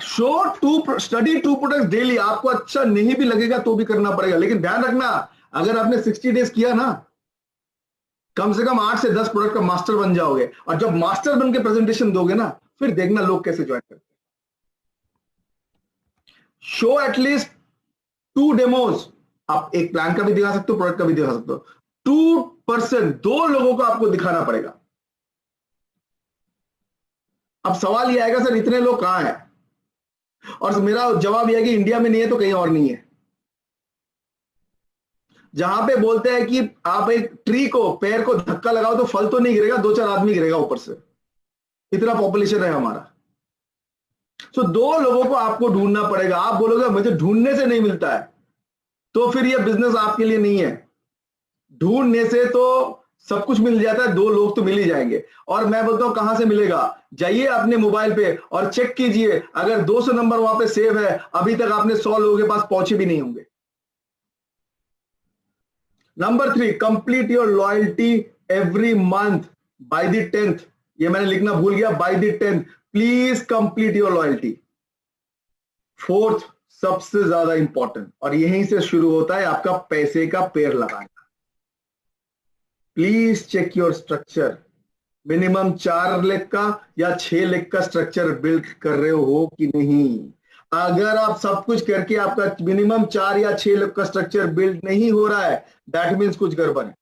S2: Study 2 products daily, आपको अच्छा नहीं भी लगेगा तो भी करना पड़ेगा, लेकिन ध्यान रखना अगर आपने 60 डेज किया ना, कम से कम 8 से 10 प्रोडक्ट का मास्टर बन जाओगे, और जब मास्टर बन के प्रेजेंटेशन दोगे ना, फिर देखना लोग कैसे ज्वाइन करते हैं। शो एटलीस्ट 2 डेमोज, आप एक प्लान का भी दिखा सकते हो, प्रोडक्ट का भी दिखा सकते हो। 2%, 2 लोगों को आपको दिखाना पड़ेगा। अब सवाल यह आएगा सर इतने लोग कहां हैं, और मेरा जवाब यह है कि इंडिया में नहीं है तो कहीं और नहीं है। जहां पे बोलते हैं कि आप एक ट्री को पैर को धक्का लगाओ तो फल तो नहीं गिरेगा, 2-4 आदमी गिरेगा ऊपर से, इतना पॉपुलेशन है हमारा। तो 2 लोगों को आपको ढूंढना पड़ेगा। आप बोलोगे मुझे ढूंढने से नहीं मिलता है, तो फिर यह बिजनेस आपके लिए नहीं है। ढूंढने से तो सब कुछ मिल जाता है, 2 लोग तो मिल ही जाएंगे। और मैं बोलता हूं कहां से मिलेगा, जाइए अपने मोबाइल पे और चेक कीजिए, अगर 200 नंबर वहां पे सेव है, अभी तक आपने 100 लोगों के पास पहुंचे भी नहीं होंगे। Number 3, complete your loyalty every month by the 10th। ये मैंने लिखना भूल गया, bye the 10th please complete your loyalty. 4th, सबसे ज्यादा इंपॉर्टेंट, और यहीं से शुरू होता है आपका पैसे का पेड़ लगाना। Please check your structure. Minimum 4 lakh का या 6 लाख का स्ट्रक्चर बिल्ड कर रहे हो कि नहीं। अगर आप सब कुछ करके आपका मिनिमम 4 या 6 लाख का स्ट्रक्चर बिल्ड नहीं हो रहा है, दैट मीन्स कुछ गड़बड़ है।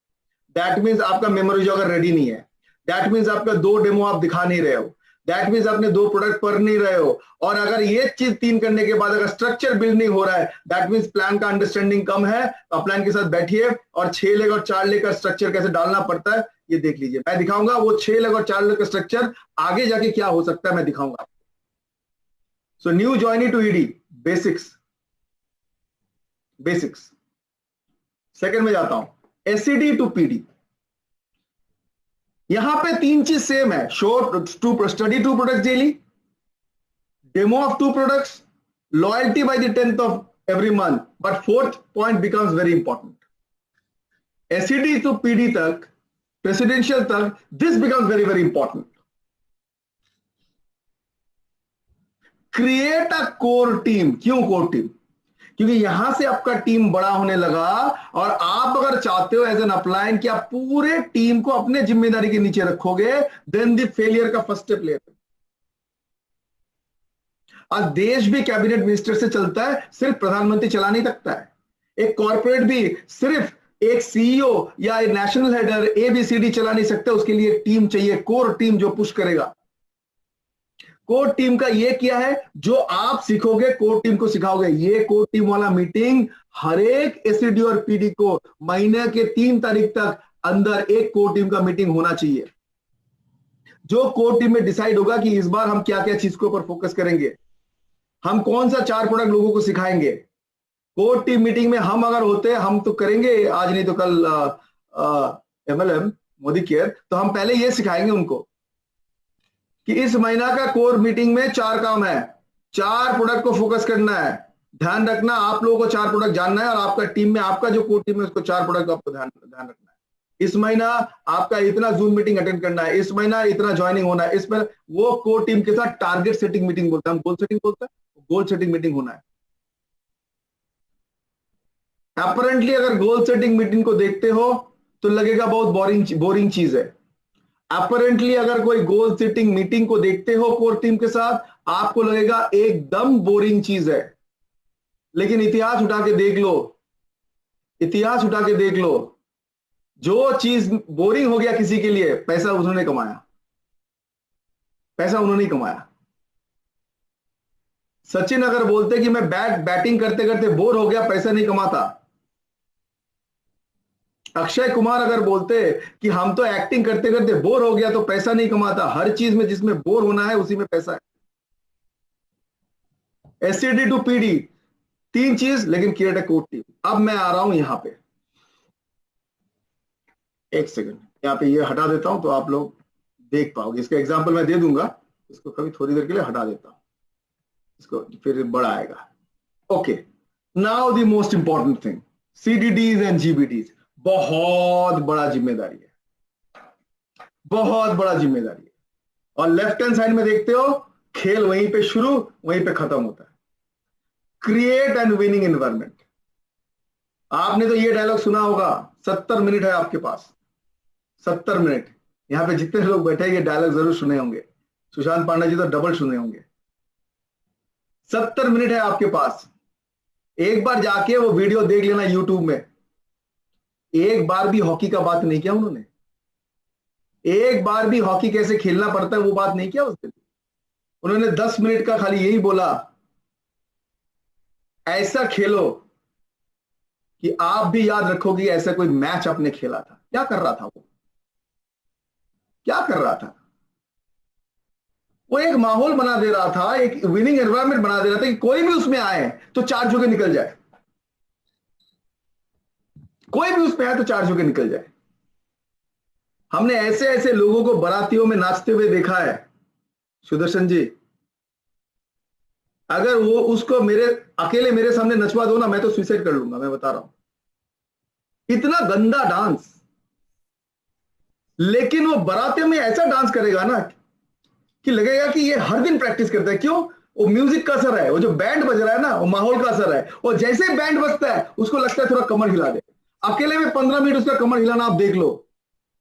S2: दैट मीन्स आपका मेमोरी जॉगर रेडी नहीं है। दैट मीन्स आपका 2 डेमो आप दिखा नहीं रहे हो। दैट मीन्स आपने 2 प्रोडक्ट पढ़ नहीं रहे हो। और अगर ये चीज 3 करने के बाद अगर स्ट्रक्चर बिल्ड नहीं हो रहा है, दैट मीन्स प्लान का अंडरस्टैंडिंग कम है। तो प्लान के साथ बैठिए और 6 लाख और 4 लाख का स्ट्रक्चर कैसे डालना पड़ता है ये देख लीजिए। मैं दिखाऊंगा वो 6 लाख और 4 लाख का स्ट्रक्चर आगे जाके क्या हो सकता है, मैं दिखाऊंगा। So new joinee to ED, basics. Second में जाता हूं, एससीडी टू पीडी। यहां पे 3 चीज सेम है, study 2 products daily, demo of 2 products, loyalty by the 10th of every month. But 4th point becomes very important. SCD to PD तक, presidential तक, this becomes very very important. Create a core team. क्यों core team? क्योंकि यहां से आपका team बड़ा होने लगा और आप अगर चाहते हो एज एन अपलाइन कि आप पूरे टीम को अपने जिम्मेदारी के नीचे रखोगे, देन द फेलियर का फर्स्ट स्टेप ले। आज देश भी कैबिनेट मिनिस्टर से चलता है, सिर्फ प्रधानमंत्री चला नहीं सकता है। एक कॉर्पोरेट भी सिर्फ एक सीईओ या एक नेशनल हेडर एबीसीडी चला नहीं सकता, उसके लिए एक टीम चाहिए, कोर टीम जो पुश करेगा। कोर टीम का ये क्या है, जो आप सीखोगे कोर टीम को सिखाओगे। ये कोर टीम वाला मीटिंग हर एक एससीडी और पीडी को महीने के 3 तारीख तक अंदर एक कोर टीम का मीटिंग होना चाहिए। जो कोर टीम में डिसाइड होगा कि इस बार हम क्या क्या चीज के ऊपर फोकस करेंगे, हम कौन सा 4 प्रोडक्ट लोगों को सिखाएंगे। कोर टीम मीटिंग में हम अगर होते, हम तो करेंगे आज नहीं तो कल MLM मोदी केयर, तो हम पहले ये सिखाएंगे उनको कि इस महीना का कोर मीटिंग में 4 काम है, 4 प्रोडक्ट को फोकस करना है। ध्यान रखना, आप लोगों को 4 प्रोडक्ट जानना है और आपका टीम में, आपका जो कोर टीम है उसको 4 प्रोडक्ट आपको ध्यान रखना है। इस महीना आपका इतना जूम मीटिंग अटेंड करना है, इस महीना इतना ज्वाइनिंग होना है, इसमें वो कोर टीम के साथ टारगेट सेटिंग मीटिंग बोलते हैं, हम गोल सेटिंग बोलते हैं, गोल सेटिंग मीटिंग होना है। अपरेंटली अगर गोल सेटिंग मीटिंग को देखते हो तो लगेगा बहुत बोरिंग चीज है। अपरेंटली अगर कोई गोल सेटिंग मीटिंग को देखते हो कोर टीम के साथ, आपको लगेगा एकदम बोरिंग चीज है। लेकिन इतिहास उठा के देख लो, इतिहास उठा के देख लो, जो चीज बोरिंग हो गया किसी के लिए, पैसा उन्होंने कमाया, पैसा उन्होंने कमाया। सचिन अगर बोलते कि मैं बैटिंग करते करते बोर हो गया, पैसा नहीं कमाता। अक्षय कुमार अगर बोलते कि हम तो एक्टिंग करते करते बोर हो गया, तो पैसा नहीं कमाता। हर चीज में जिसमें बोर होना है उसी में पैसा है। एससीडी टू पीडी, 3 चीज, लेकिन क्रिएट अ कोर टीम। अब मैं आ रहा हूं यहां पे, एक सेकंड यहां पे ये हटा देता हूं तो आप लोग देख पाओगे। इसका एग्जांपल मैं दे दूंगा, इसको कभी थोड़ी देर के लिए हटा देता हूं, इसको फिर बड़ा आएगा। Okay, now the most important thing, CDDs and GBDs। बहुत बड़ा जिम्मेदारी है, बहुत बड़ा जिम्मेदारी है। और लेफ्ट हैंड साइड में देखते हो, खेल वहीं पे शुरू वहीं पे खत्म होता है। Create and winning environment. आपने तो ये डायलॉग सुना होगा, 70 मिनट है आपके पास, 70 मिनट। यहां पे जितने लोग बैठे ये डायलॉग जरूर सुने होंगे, सुशांत पांडे जी तो डबल सुने होंगे। 70 मिनट है आपके पास। एक बार जाके वो वीडियो देख लेना यूट्यूब में। एक बार भी हॉकी का बात नहीं किया उन्होंने, एक बार भी हॉकी कैसे खेलना पड़ता है वो बात नहीं किया उस दिन। उन्होंने 10 मिनट का खाली यही बोला, ऐसा खेलो कि आप भी याद रखोगे ऐसा कोई मैच आपने खेला था। क्या कर रहा था वो, क्या कर रहा था वो? एक माहौल बना दे रहा था, एक विनिंग एनवायरनमेंट बना दे रहा था कि कोई भी उसमें आए तो चार्ज होकर निकल जाए, कोई भी उसमें आए तो चार्ज होकर निकल जाए। हमने ऐसे ऐसे लोगों को बारातियों में नाचते हुए देखा है सुदर्शन जी। अगर वो उसको अकेले मेरे सामने नचवा दो ना, मैं तो सुसाइड कर लूंगा, मैं बता रहा हूं। इतना गंदा डांस। लेकिन वो बारातियों में ऐसा डांस करेगा ना कि लगेगा कि ये हर दिन प्रैक्टिस करता है। क्यों? वो म्यूजिक का असर है, वो जो बैंड बज रहा है ना, वो माहौल का असर है। और जैसे ही बैंड बजता है उसको लगता है थोड़ा कमर हिला दे। अकेले में 15 मिनट उसका कमर हिलाना आप देख लो।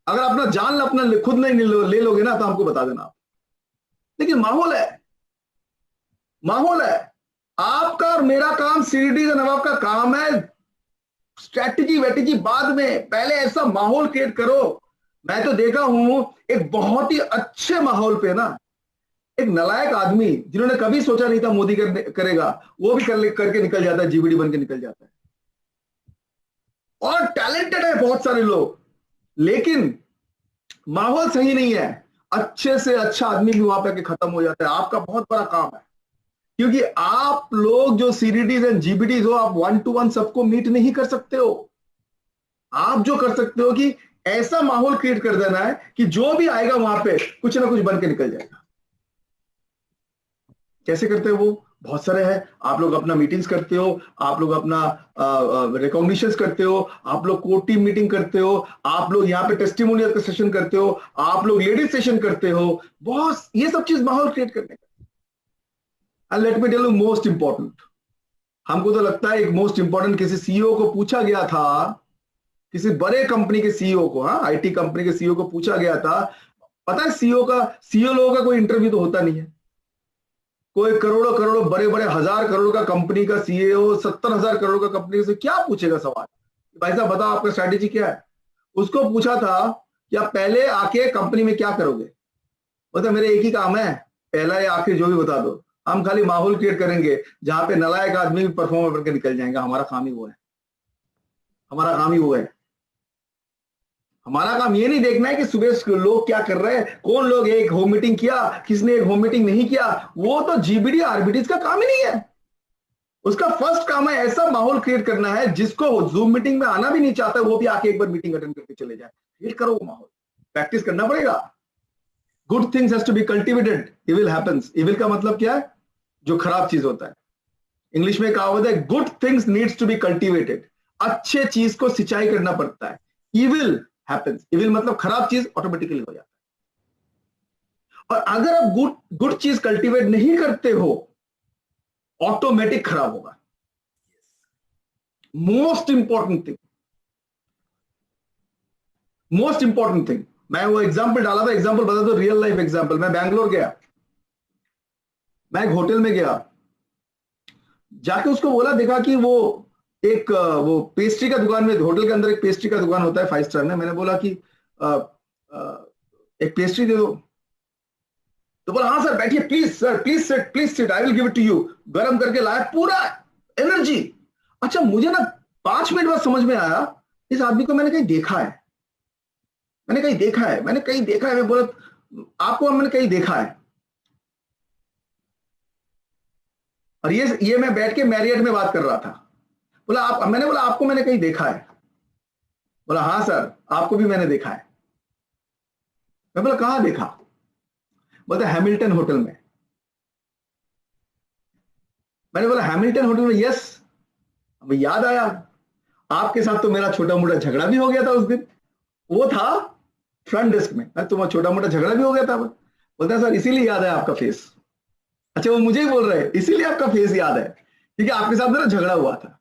S2: अगर अपना जान अपना खुद नहीं ले लोगे ना तो हमको बता देना आप। लेकिन माहौल है, माहौल है। आपका और मेरा काम, सीडी का नवाब का काम है स्ट्रैटेजी वेटेजी बाद में, पहले ऐसा माहौल क्रिएट करो। मैं तो देखा हूं एक बहुत ही अच्छे माहौल पे ना, एक नालायक आदमी जिन्होंने कभी सोचा नहीं था मोदी करेगा, वो भी करके निकल जाता है, जीबीडी बन के निकल जाता है। और टैलेंटेड है बहुत सारे लोग, लेकिन माहौल सही नहीं है। अच्छे से अच्छा आदमी भी वहां पे खत्म हो जाता है। आपका बहुत बड़ा काम है, क्योंकि आप लोग जो सीडीडीज एंड जीबीडीज हो, आप 1 to 1 सबको मीट नहीं कर सकते हो। आप जो कर सकते हो कि ऐसा माहौल क्रिएट कर देना है कि जो भी आएगा वहां पे कुछ ना कुछ बन के निकल जाएगा। कैसे करते हो वो? बहुत सारे हैं। आप लोग अपना मीटिंग्स करते हो, आप लोग अपना रिकॉग्निशंस करते हो, आप लोग कोर टीम मीटिंग करते हो, आप लोग यहाँ पे टेस्टिमोनियल का सेशन करते हो, आप लोग लेडीज सेशन करते हो। बहुत ये सब चीज माहौल क्रिएट करने का। And let me tell you most important, हमको तो लगता है एक मोस्ट इंपॉर्टेंट, किसी सीईओ को पूछा गया था, किसी बड़े कंपनी के सीईओ को, हाँ आईटी कंपनी के सीईओ को पूछा गया था। पता है सीईओ लोगों का कोई इंटरव्यू तो होता नहीं है। कोई करोड़ों करोड़ों बड़े बड़े 1000 करोड़ का कंपनी का सीईओ 70,000 करोड़ का कंपनी से क्या पूछेगा सवाल? भाई साहब बताओ आपका स्ट्रैटेजी क्या है? उसको पूछा था कि आप पहले आके कंपनी में क्या करोगे? बोलता मेरे एक ही काम है, पहला या आखिर जो भी बता दो, हम खाली माहौल क्रिएट करेंगे जहां पे नालायक आदमी भी परफॉर्म करके निकल जाएंगे। हमारा काम ही वो है, हमारा काम ही वो है। हमारा काम ये नहीं देखना है कि सुबह लोग क्या कर रहे हैं, कौन लोग एक होम मीटिंग किया, किसने एक होम मीटिंग नहीं किया। वो तो जीबीडी आरबीडी का काम ही नहीं है। उसका फर्स्ट काम है ऐसा माहौल क्रिएट करना है जिसको जूम मीटिंग में आना भी नहीं चाहता वो भी आके एक बार मीटिंग अटेंड करके चले जाए। क्रिएट करो वो माहौल, प्रैक्टिस करना पड़ेगा। Good things has to be cultivated, evil happens. Evil का मतलब क्या है? जो खराब चीज होता है। इंग्लिश में कहावत है good things needs to be cultivated. अच्छे चीज को सिंचाई करना पड़ता है। इविल हैपेंस, इविल मतलब खराब चीज ऑटोमेटिकली हो जाता है। और अगर आप गुड चीज कल्टीवेट नहीं करते हो, ऑटोमेटिक खराब होगा। मोस्ट इंपॉर्टेंट थिंग, मैं वो एग्जांपल डाला था, एग्जांपल बता दो, रियल लाइफ एग्जांपल। मैं बैंगलोर गया, मैं एक होटल में गया, जाके उसको बोला, देखा कि वो पेस्ट्री का दुकान में, होटल के अंदर एक पेस्ट्री का दुकान होता है 5 स्टार में। मैंने बोला कि एक पेस्ट्री दे दो। तो बोला हाँ सर बैठिए, please sir, please sit, I will give it to you. गरम करके लाया, पूरा एनर्जी। अच्छा मुझे ना 5 मिनट बाद समझ में आया इस आदमी को मैंने कहीं देखा है, मैंने कहीं देखा है। मैं बोला आपको मैंने कहीं देखा है। और ये मैं बैठ के मैरियट में बात कर रहा था। मैंने बोला आपको मैंने कहीं देखा है। बोला हाँ सर आपको भी मैंने देखा है। मैं बोला कहां देखा? बोलता हैमिल्टन होटल में। मैंने बोला हैमिल्टन होटल में? यस। अब याद आया, आपके साथ तो मेरा छोटा मोटा झगड़ा भी हो गया था उस दिन। वो था फ्रंट डेस्क में, तुम्हारा छोटा मोटा झगड़ा भी हो गया था। बोलता है सर इसीलिए याद है आपका फेस। अच्छा वो मुझे ही बोल रहे हैं इसीलिए आपका फेस याद है क्योंकि आपके साथ मेरा झगड़ा हुआ था।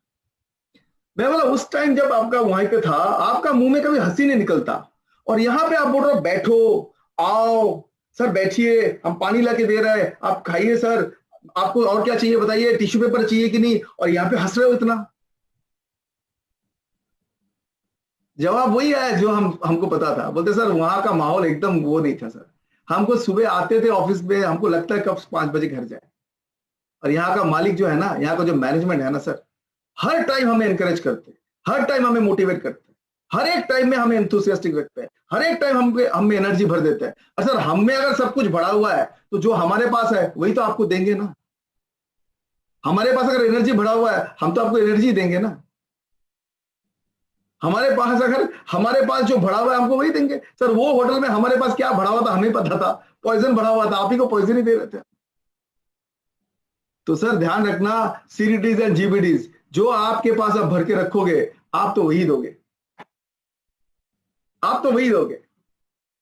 S2: मैं बोला उस टाइम जब आपका वहीं पे था, आपका मुंह में कभी हंसी नहीं निकलता, और यहां पे आप बोल रहे हो बैठो, आओ सर बैठिए, हम पानी लाके दे रहे हैं, आप खाइए सर, आपको और क्या चाहिए बताइए, टिश्यू पेपर चाहिए कि नहीं, और यहाँ पे हंस रहे हो इतना। जवाब वही है जो हमको पता था। बोलते सर वहां का माहौल एकदम वो नहीं था सर। हमको सुबह आते थे ऑफिस में, हमको लगता है कब 5 बजे घर जाए। और यहाँ का मालिक जो है ना, यहाँ का जो मैनेजमेंट है ना सर, हर टाइम हमें एनकरेज करते, हर टाइम हमें मोटिवेट करते, हर एक टाइम में हमें एंथुसियास्टिक रखते हैं, हर एक टाइम हमें एनर्जी भर देते हैं। और सर हम में अगर सब कुछ भरा हुआ है तो जो हमारे पास है वही तो आपको देंगे ना। हमारे पास अगर एनर्जी भरा हुआ है हम तो आपको एनर्जी देंगे ना। अगर हमारे पास जो भरा हुआ है हमको वही देंगे। सर वो होटल में हमारे पास क्या भरा हुआ था हमें पता था, पॉइजन भरा हुआ था, आप ही को पॉइजन ही दे रहे थे। तो सर ध्यान रखना, सीडीडीज एंड जीबीडीज जो आपके पास आप भर के रखोगे आप तो वही दोगे, आप तो वही दोगे।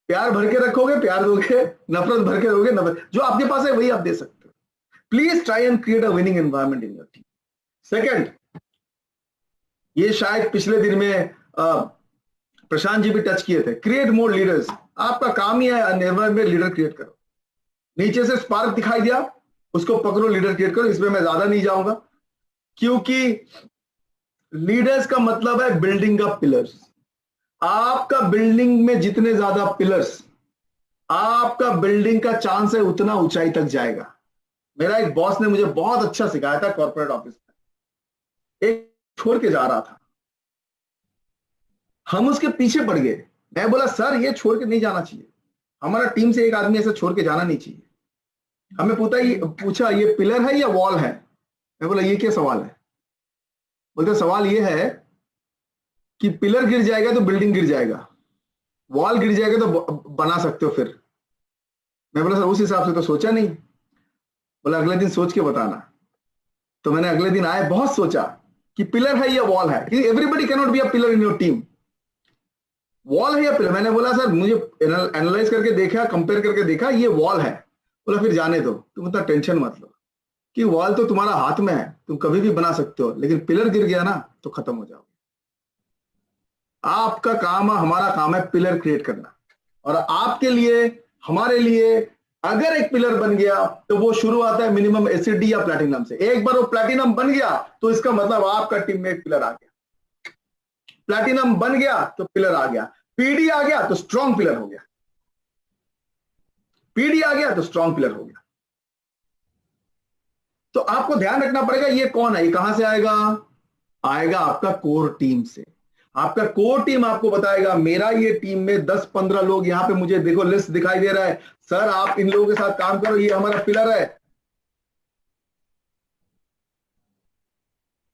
S2: प्यार भर के रखोगे प्यार दोगे, नफरत भर के दोगे नफरत, जो आपके पास है वही आप दे सकते हो। Please try and create a winning environment in your team. Second, ये शायद पिछले दिन में प्रशांत जी भी टच किए थे, क्रिएट मोर लीडर्स। आपका काम ही है एनवायरनमेंट लीडर क्रिएट करो। नीचे से स्पार्क दिखाई दिया, उसको पकड़ो, लीडर क्रिएट करो। इसमें मैं ज्यादा नहीं जाऊंगा, क्योंकि लीडर्स का मतलब है बिल्डिंग का पिलर्स। आपका बिल्डिंग में जितने ज्यादा पिलर्स, आपका बिल्डिंग का चांस है उतना ऊंचाई तक जाएगा। मेरा एक बॉस ने मुझे बहुत अच्छा सिखाया था कॉर्पोरेट ऑफिस में। एक छोड़ के जा रहा था, हम उसके पीछे पड़ गए। मैं बोला सर ये छोड़ के नहीं जाना चाहिए, हमारा टीम से एक आदमी ऐसे छोड़ के जाना नहीं चाहिए। हमें पूछा ये पिलर है या वॉल है? मैं बोला ये क्या सवाल है? बोलते सवाल ये है कि पिलर गिर जाएगा तो बिल्डिंग गिर जाएगा, वॉल गिर जाएगा तो बना सकते हो फिर। मैं बोला सर उस हिसाब से तो सोचा नहीं। बोला अगले दिन सोच के बताना। तो मैंने अगले दिन आए, बहुत सोचा कि पिलर है या वॉल है, क्योंकि everybody can not be a pillar in your team. Wall है या पिलर? मैंने बोला सर मुझे एनालाइज करके देखा, कंपेयर करके देखा, ये वॉल है। बोला फिर जाने दो, तुम इतना टेंशन मत लो, कि वॉल तो तुम्हारा हाथ में है, तुम कभी भी बना सकते हो, लेकिन पिलर गिर गया ना तो खत्म हो जाओगे। आपका काम है, हमारा काम है पिलर क्रिएट करना। और आपके लिए, हमारे लिए अगर एक पिलर बन गया तो वो शुरू आता है मिनिमम एसिडी या प्लैटिनम से। एक बार वो प्लैटिनम बन गया तो इसका मतलब आपका टीम में एक पिलर आ गया। प्लैटिनम बन गया तो पिलर आ गया, पीडी आ गया तो स्ट्रॉन्ग पिलर हो गया, पीडी आ गया तो स्ट्रॉन्ग पिलर हो गया। तो आपको ध्यान रखना पड़ेगा ये कौन है, ये कहां से आएगा? आएगा आपका कोर टीम से। आपका कोर टीम आपको बताएगा मेरा ये टीम में 10-15 लोग, यहां पे मुझे देखो लिस्ट दिखाई दे रहा है, सर आप इन लोगों के साथ काम करो, ये हमारा पिलर है।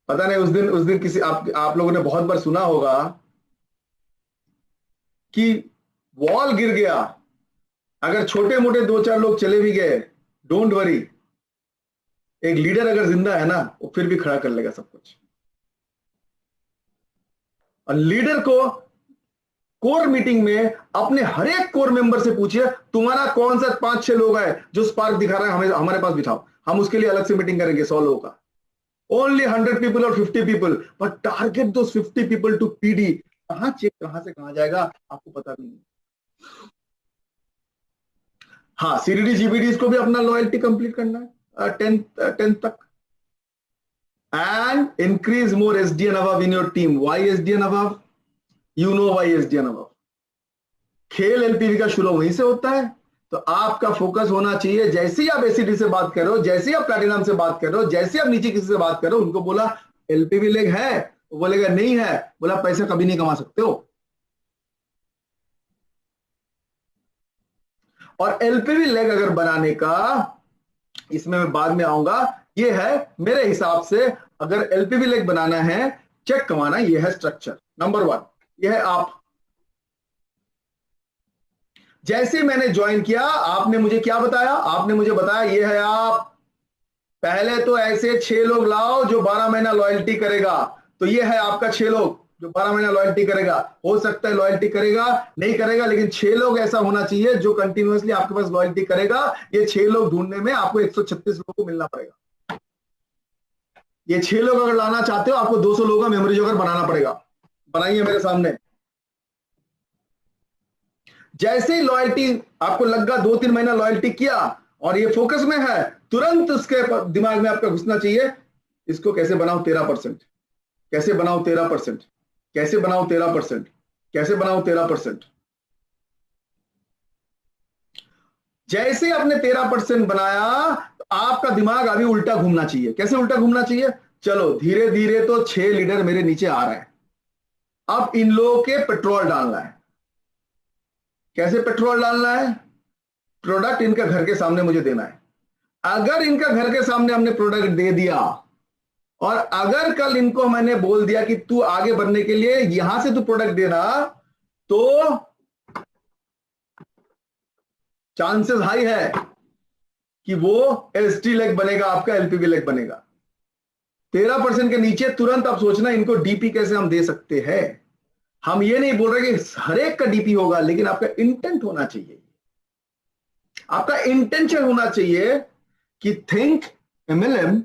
S2: पता नहीं उस दिन किसी आप लोगों ने बहुत बार सुना होगा कि वॉल गिर गया, अगर छोटे मोटे 2-4 लोग चले भी गए, डोंट वरी, एक लीडर अगर जिंदा है ना वो फिर भी खड़ा कर लेगा सब कुछ। और लीडर को कोर मीटिंग में अपने हर एक कोर मेंबर से पूछिए तुम्हारा कौन सा 5-6 लोग है जो स्पार्क दिखा रहा है, हमें हमारे पास बिठाओ, हम उसके लिए अलग से मीटिंग करेंगे 100 लोगों का। ओनली 100 पीपल और 50 people, but target those 50 people to PD. कहां चेक कहां से कहां जाएगा आपको पता भी नहीं। हाँ, सीडीडी जीबीडी को भी अपना लॉयल्टी कंप्लीट करना है 10 तक। And increase more SDN above in your team. Why SDN above? You know why SDN above. खेल एलपीवी का शुरू वहीं से होता है। तो आपका फोकस होना चाहिए, जैसे ही आप एसीडी से बात करो, जैसे ही आप प्लैटिनम से बात करो, जैसे आप नीचे किसी से बात करो, उनको बोला एलपीवी लेग है, वो बोलेगा नहीं है, बोला पैसा कभी नहीं कमा सकते हो। और एलपीवी लेग अगर बनाने का, इसमें मैं बाद में आऊंगा, ये है मेरे हिसाब से अगर एलपीवी लेग बनाना है, चेक कमाना, ये है स्ट्रक्चर नंबर 1। ये है आप। जैसे मैंने ज्वाइन किया आपने मुझे क्या बताया? आपने मुझे बताया ये है आप, पहले तो ऐसे 6 लोग लाओ जो 12 महीना लॉयल्टी करेगा। तो ये है आपका 6 लोग जो 12 महीना लॉयल्टी करेगा। हो सकता है लॉयल्टी करेगा नहीं करेगा, लेकिन 6 लोग ऐसा होना चाहिए जो कंटिन्यूअसली आपके पास लॉयल्टी करेगा। ये 6 लोग ढूंढने में आपको 136 लोगों को मिलना पड़ेगा। ये 6 लोग अगर लाना चाहते हो आपको 200 लोगों का मेमोरी जोकर बनाना पड़ेगा। बनाइए मेरे सामने। जैसे ही लॉयल्टी आपको लगा, 2-3 महीना लॉयल्टी किया और ये फोकस में है, तुरंत उसके दिमाग में आपका घुसना चाहिए इसको कैसे बनाओ 13%, कैसे बनाओ 13%, कैसे बनाओ 13%, कैसे बनाओ 13%। जैसे आपने 13% बनाया तो आपका दिमाग अभी उल्टा घूमना चाहिए। कैसे उल्टा घूमना चाहिए? चलो धीरे धीरे तो 6 लीडर मेरे नीचे आ रहे हैं, अब इन लोगों के पेट्रोल डालना है। कैसे पेट्रोल डालना है? प्रोडक्ट इनका घर के सामने मुझे देना है। अगर इनका घर के सामने हमने प्रोडक्ट दे दिया और अगर कल इनको मैंने बोल दिया कि तू आगे बढ़ने के लिए यहां से तू प्रोडक्ट देना, तो चांसेस हाई है कि वो एसटी लेग बनेगा, आपका एलपीबी लेग बनेगा। 13% के नीचे तुरंत आप सोचना इनको डीपी कैसे हम दे सकते हैं। हम ये नहीं बोल रहे कि हर एक का डीपी होगा, लेकिन आपका इंटेंट होना चाहिए, आपका इंटेंशन होना चाहिए कि थिंक एमएलएम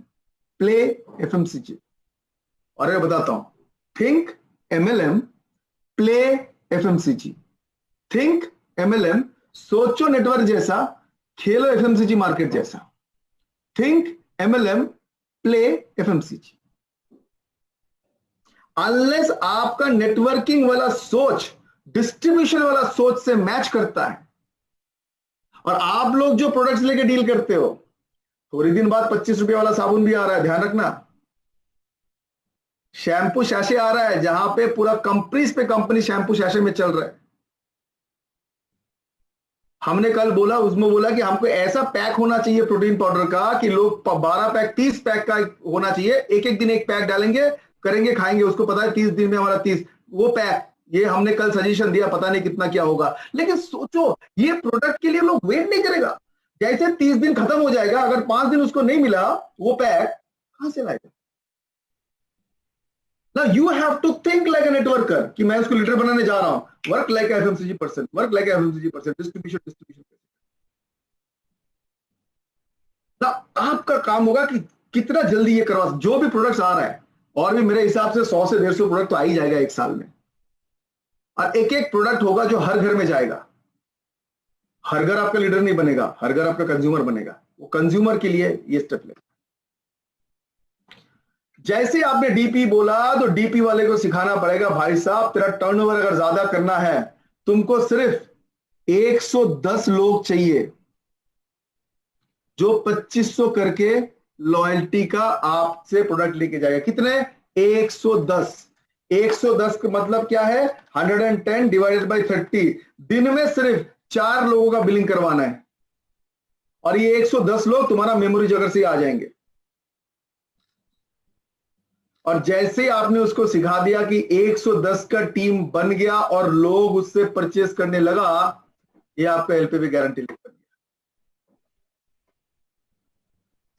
S2: प्ले एफएमसीजी। और मैं बताता हूं, think MLM play FMCG, think MLM सोचो नेटवर्क जैसा, खेलो एफएमसीजी मार्केट जैसा। Think MLM play FMCG. Unless आपका नेटवर्किंग वाला सोच डिस्ट्रीब्यूशन वाला सोच से मैच करता है, और आप लोग जो प्रोडक्ट्स लेके डील करते हो, थोड़ी दिन बाद 25 रुपए वाला साबुन भी आ रहा है, ध्यान रखना। शैम्पू शैशे आ रहा है, जहां पे पूरा कंपनीज पे कंपनी शैम्पू शैशे में चल रहा है। हमने कल बोला, उसमें बोला कि हमको ऐसा पैक होना चाहिए प्रोटीन पाउडर का कि लोग 12 पैक 30 पैक का होना चाहिए, एक एक दिन एक पैक डालेंगे, करेंगे, खाएंगे, उसको पता है 30 दिन में हमारा 30 वो पैक। ये हमने कल सजेशन दिया, पता नहीं कितना क्या होगा, लेकिन सोचो ये प्रोडक्ट के लिए लोग वेट नहीं करेगा। जैसे 30 दिन खत्म हो जाएगा, अगर 5 दिन उसको नहीं मिला वो पैक, कहां से लाएगा? Now you have to think like a networker कि मैं उसको लीडर बनाने जा रहा हूं। Work like FMCG person, work like FMCG person, distribution. ना आपका काम होगा कि कितना जल्दी ये करवा, जो भी प्रोडक्ट्स आ रहा है, और भी मेरे हिसाब से 100 से 150 प्रोडक्ट तो आ ही जाएगा एक साल में, और एक एक प्रोडक्ट होगा जो हर घर में जाएगा। हर घर आपका लीडर नहीं बनेगा, हर घर आपका कंज्यूमर बनेगा। वो कंज्यूमर के लिए ये स्टेप लेगा। जैसे आपने डीपी बोला, तो डीपी वाले को सिखाना पड़ेगा, भाई साहब तेरा टर्नओवर अगर ज्यादा करना है, तुमको सिर्फ 110 लोग चाहिए जो 2500 करके लॉयल्टी का आपसे प्रोडक्ट लेके जाएगा। कितने? 110। 110 का मतलब क्या है? 110 डिवाइडेड बाई 30। दिन में सिर्फ 4 लोगों का बिलिंग करवाना है, और ये 110 लोग तुम्हारा मेमोरी जगह से आ जाएंगे। और जैसे आपने उसको सिखा दिया कि 110 का टीम बन गया और लोग उससे परचेस करने लगा, ये आपका एलपीवी गारंटी लेग बन गया,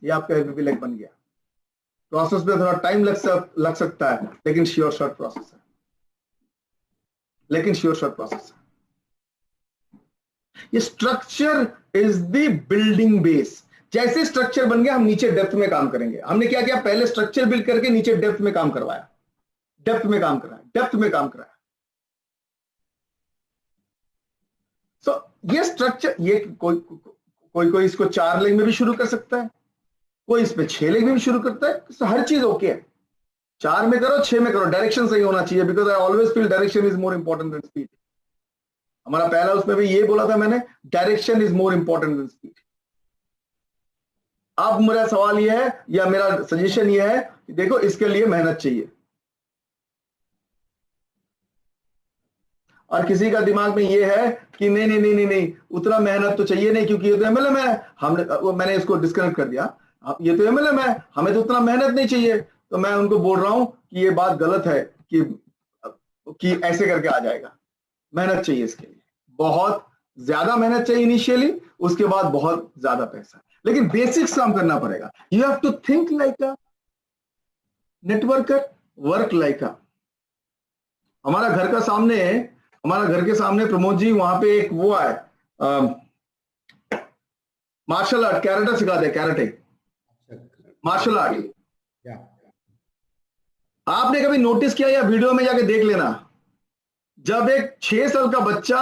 S2: ये आपका एलपीवी लेग बन गया। प्रोसेस में थोड़ा टाइम लग सकता है, लेकिन श्योर शॉर्ट प्रोसेस है, लेकिन श्योर शॉर्ट प्रोसेस है। ये structure is the building base. जैसे स्ट्रक्चर बन गया, हम नीचे डेप्थ में काम करेंगे। हमने क्या किया? पहले स्ट्रक्चर बिल्ड करके नीचे डेप्थ में काम करवाया, डेप्थ में काम कराया, डेप्थ में काम कराया। सो ये स्ट्रक्चर, ये कोई इसको 4 लेग में भी शुरू कर सकता है, कोई इसमें 6 लेग में भी शुरू करता है। तो हर चीज ओके है, 4 में करो, 6 में करो, डायरेक्शन सही होना चाहिए, because I always feel direction is more important than speed. हमारा पहला उसमें भी ये बोला था मैंने, direction is more important than speed. अब मेरा सवाल यह है, या मेरा सजेशन यह है कि देखो, इसके लिए मेहनत चाहिए। और किसी का दिमाग में यह है कि नहीं नहीं नहीं नहीं नहीं, उतना मेहनत तो चाहिए नहीं, क्योंकि ये तो एमएलएम है। मैंने इसको डिस्कनेक्ट कर दिया, ये तो एमएलएम है, हमें तो उतना मेहनत नहीं चाहिए। तो मैं उनको बोल रहा हूं कि ये बात गलत है कि ऐसे करके आ जाएगा। मेहनत चाहिए, इसके लिए बहुत ज्यादा मेहनत चाहिए इनिशियली, उसके बाद बहुत ज्यादा पैसा, लेकिन बेसिक्स काम करना पड़ेगा। You have to think like a networker, work like a. हमारा घर के सामने प्रमोद जी, वहां पे एक वो है, मार्शल आर्ट, कैरेटे सिखाते हैं, कैरेटे मार्शल आर्ट। आपने कभी नोटिस किया, या वीडियो में जाके देख लेना, जब एक 6 साल का बच्चा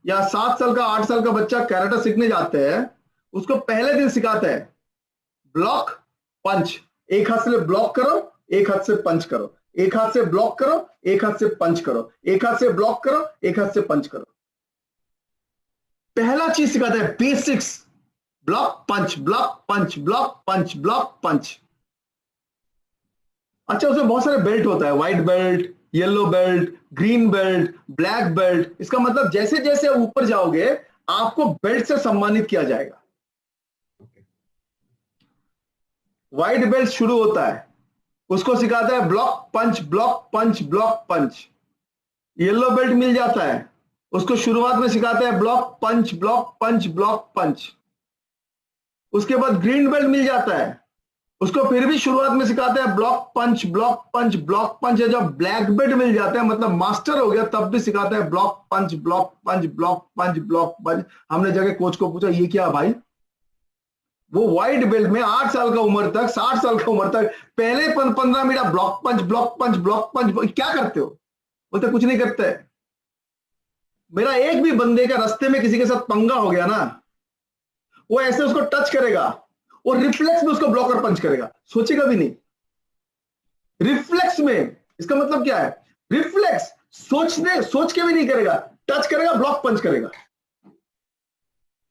S2: या 7 साल का 8 साल का बच्चा कैरेटे सीखने जाते हैं, उसको पहले दिन सिखाता है ब्लॉक पंच। एक हाथ से ब्लॉक करो, एक हाथ से पंच करो, एक हाथ से ब्लॉक करो, एक हाथ से पंच करो, एक हाथ से ब्लॉक करो, एक हाथ से पंच करो। पहला चीज सिखाता है basics, block punch, block punch, block punch, block punch. अच्छा, उसमें बहुत सारे बेल्ट होता है, white belt, yellow belt, green belt, black belt. इसका मतलब जैसे जैसे ऊपर जाओगे, आपको बेल्ट से सम्मानित किया जाएगा। व्हाइट बेल्ट शुरू होता है उसको सिखाता है block punch, block punch, block punch. Yellow belt मिल जाता है, उसको शुरुआत में सिखाता है block punch, block punch, block punch. उसके बाद ग्रीन बेल्ट मिल जाता है, उसको फिर भी शुरुआत में सिखाते हैं block punch, block punch, block punch. जब ब्लैक बेल्ट मिल जाता है, मतलब मास्टर हो गया, तब भी सिखाते हैं block punch, block punch, block punch, block punch. हमने जाके कोच को पूछा ये क्या भाई? वो व्हाइट बेल्ट में 8 साल का उम्र तक, 60 साल का उम्र तक पहले 15 minute block punch, block punch, block punch, क्या करते हो? बोलते कुछ नहीं करते। मेरा एक भी बंदे का रास्ते में किसी के साथ पंगा हो गया ना, वो ऐसे उसको टच करेगा और रिफ्लेक्स में उसको ब्लॉकर पंच करेगा, सोचेगा भी नहीं। रिफ्लेक्स में, इसका मतलब क्या है? रिफ्लेक्स, सोच के भी नहीं करेगा, टच करेगा, ब्लॉक पंच करेगा।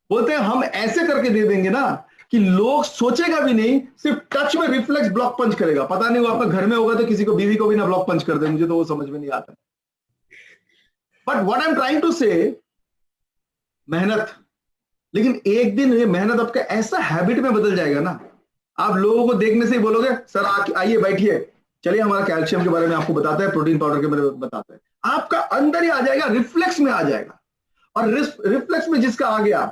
S2: बोलते हैं हम ऐसे करके दे देंगे ना कि लोग सोचेगा भी नहीं, सिर्फ टच में रिफ्लेक्स ब्लॉक पंच करेगा। पता नहीं वो आपका घर में होगा तो किसी को, बीवी को भी ना ब्लॉक पंच कर दे, मुझे तो वो समझ में नहीं आता। But what I am trying to say, मेहनत, लेकिन एक दिन ये मेहनत आपका ऐसा हैबिट में बदल जाएगा ना, आप लोगों को देखने से ही बोलोगे सर आइए बैठिए, चलिए हमारा कैल्शियम के बारे में आपको बताते हैं, प्रोटीन पाउडर के बारे में बताते हैं। आपका अंदर ही आ जाएगा, रिफ्लेक्स में आ जाएगा। और रिफ्लेक्स में जिसका आ गया,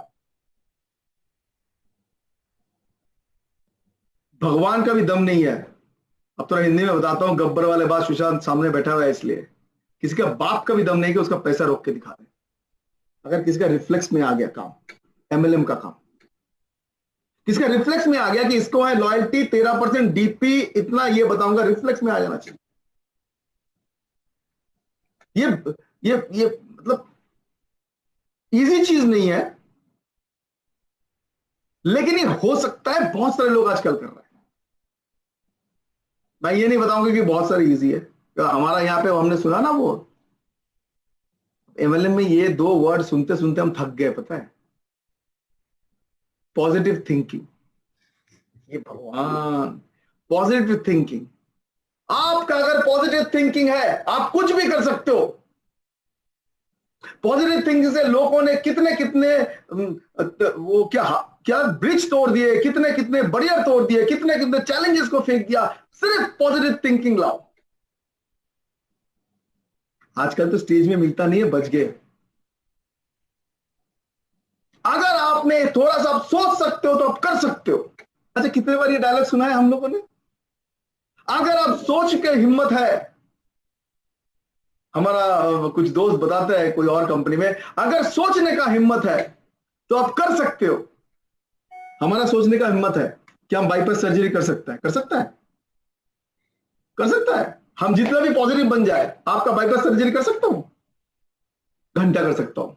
S2: भगवान का भी दम नहीं है। अब थोड़ा हिंदी में बताता हूं, गब्बर वाले बात, सुशांत सामने बैठा हुआ है इसलिए, किसी का बाप का भी दम नहीं कि उसका पैसा रोक के दिखा दे। अगर किसी का रिफ्लेक्स में आ गया काम, एमएलएम का काम, किसका रिफ्लेक्स में आ गया कि इसको है लॉयल्टी 13% डीपी इतना, ये बताऊंगा, रिफ्लेक्स में आ जाना चाहिए। ये मतलब इजी चीज नहीं है, लेकिन ये हो सकता है, बहुत सारे लोग आजकल कर रहे हैं। मैं ये नहीं बताऊंगा कि बहुत सारे इजी है। हमारा यहाँ पे हमने सुना ना, वो एमएलएम में ये 2 वर्ड सुनते सुनते हम थक गए, पता है? Positive thinking. ये भगवान, पॉजिटिव थिंकिंग। आपका अगर पॉजिटिव थिंकिंग है, आप कुछ भी कर सकते हो। पॉजिटिव थिंकिंग से लोगों ने कितने कितने वो क्या ब्रिज तोड़ दिए, कितने कितने बैरियर तोड़ दिए, कितने कितने चैलेंजेस को फेंक दिया, सिर्फ पॉजिटिव थिंकिंग लाओ। आजकल तो स्टेज में मिलता नहीं है, बच गए। अगर आपने थोड़ा सा आप सोच सकते हो तो आप कर सकते हो। अच्छा, कितने बार ये डायलॉग सुना है हम लोगों ने? अगर आप सोच के हिम्मत है, हमारा कुछ दोस्त बताते हैं कोई और कंपनी में, अगर सोचने का हिम्मत है तो आप कर सकते हो। हमारा सोचने का हिम्मत है कि हम बाईपास सर्जरी कर सकते हैं, कर सकता है, कर सकता है। हम जितना भी पॉजिटिव बन जाए, आपका बाईपास सर्जरी कर सकता हूं, घंटा कर सकता हूं।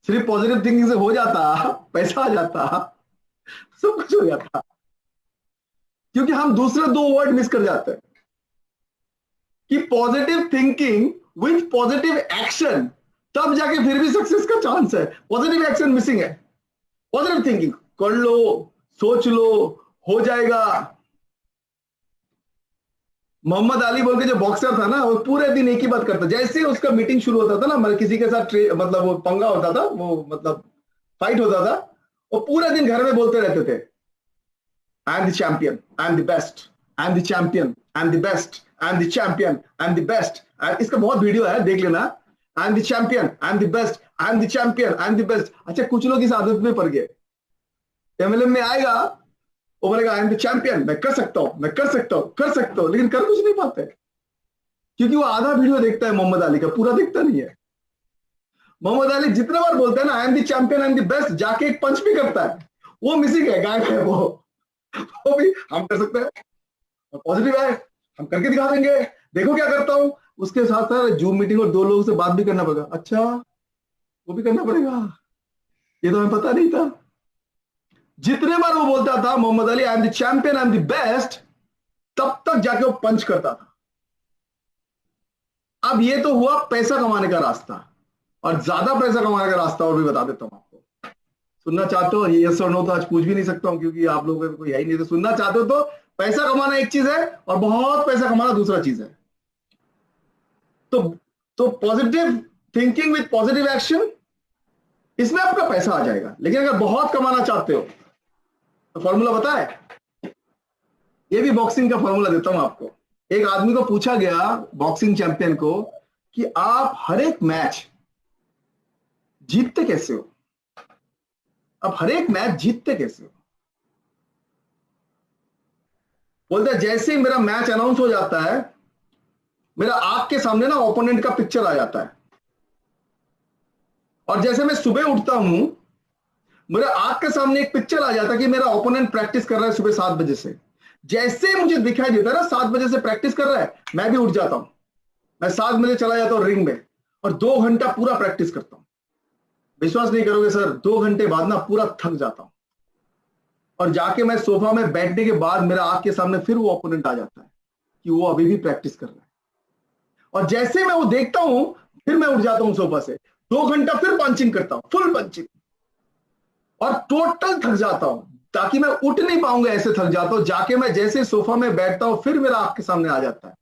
S2: सिर्फ पॉजिटिव थिंकिंग से हो जाता, पैसा आ जाता, सब कुछ हो जाता, क्योंकि हम दूसरे 2 वर्ड मिस कर जाते हैं कि positive thinking with positive action, तब जाके फिर भी सक्सेस का चांस है। पॉजिटिव एक्शन मिसिंग है। पॉजिटिव थिंकिंग कर लो, सोच लो, हो जाएगा। मोहम्मद अली बोल के जो बॉक्सर था ना, वो पूरे दिन एक ही बात करता, जैसे उसका मीटिंग शुरू होता था ना, मतलब किसी के साथ मतलब वो पंगा होता था, वो मतलब फाइट होता था, वो पूरे दिन घर में बोलते रहते थे, आई am the champion, I am the best, I am the champion, I am the best, I am the champion, I am the best. इसका बहुत वीडियो है, देख लेना। आई am the champion, I am the best, I am the champion, I am the best. अच्छा, कुछ लोग इस आदत में पड़ गए, एमएलएम में आएगा, वो बोलेगा आई एम द चैंपियन, मैं कर सकता हूं, मैं कर सकता हूं, कर सकता हूं, लेकिन कर कुछ नहीं पाते, क्योंकि वो आधा वीडियो देखता है मोहम्मद अली का, पूरा देखता नहीं है। मोहम्मद अली जितने बार बोलता है ना आई am the champion, I am the best, जाके एक पंच भी करता है, वो मिसिंग है, गायब है वो भी हम कर सकते हैं, पॉजिटिव है, हम करके दिखा देंगे, देखो क्या करता हूं। उसके साथ साथ जूम मीटिंग और 2 लोगों से बात भी करना पड़ेगा। अच्छा, वो भी करना पड़ेगा, ये तो हमें पता नहीं था। जितने बार वो बोलता था Muhammad Ali I am the champion, I am the best, तब तक जाके वो पंच करता था। अब ये तो हुआ पैसा कमाने का रास्ता, और ज्यादा पैसा कमाने का रास्ता और भी बता देता हूं आपको। सुनना चाहते हो? यस और नो तो आज पूछ भी नहीं सकता हूं, क्योंकि आप लोगों को कोई है ही नहीं। तो सुनना चाहते हो तो पैसा कमाना एक चीज है और बहुत पैसा कमाना दूसरा चीज है। तो positive thinking with positive action, इसमें आपका पैसा आ जाएगा। लेकिन अगर बहुत कमाना चाहते हो तो फॉर्मूला पता है? ये भी बॉक्सिंग का फॉर्मूला देता हूं आपको। एक आदमी को पूछा गया, बॉक्सिंग चैंपियन को, कि आप हर एक मैच जीतते कैसे हो? आप हर एक मैच जीतते कैसे हो? बोलता है जैसे ही मेरा मैच अनाउंस हो जाता है, मेरा आंख के सामने ना ओपोनेंट का पिक्चर आ जाता है, और जैसे मैं सुबह उठता हूं, मेरे आंख के सामने एक पिक्चर आ जाता है कि मेरा ओपोनेंट प्रैक्टिस कर रहा है सुबह 7 बजे से। जैसे ही मुझे दिखाई देता है ना 7 बजे से प्रैक्टिस कर रहा है, मैं भी उठ जाता हूं, मैं 7 बजे चला जाता हूं रिंग में, और 2 घंटा पूरा प्रैक्टिस करता हूं। विश्वास नहीं करोगे सर, 2 घंटे बाद ना पूरा थक जाता हूं, और जाके मैं सोफा में बैठने के बाद मेरा आंख के सामने फिर वो ओपोनेंट आ जाता है कि वो अभी भी प्रैक्टिस कर रहा है, और जैसे मैं वो देखता हूं, फिर मैं उठ जाता हूं सोफा से, 2 घंटा फिर पंचिंग करता हूं, फुल पंचिंग, और टोटल थक जाता हूं, ताकि मैं उठ नहीं पाऊंगा, ऐसे थक जाता हूं। जाके मैं जैसे सोफा में बैठता हूं, फिर मेरा आंख के सामने आ जाता है,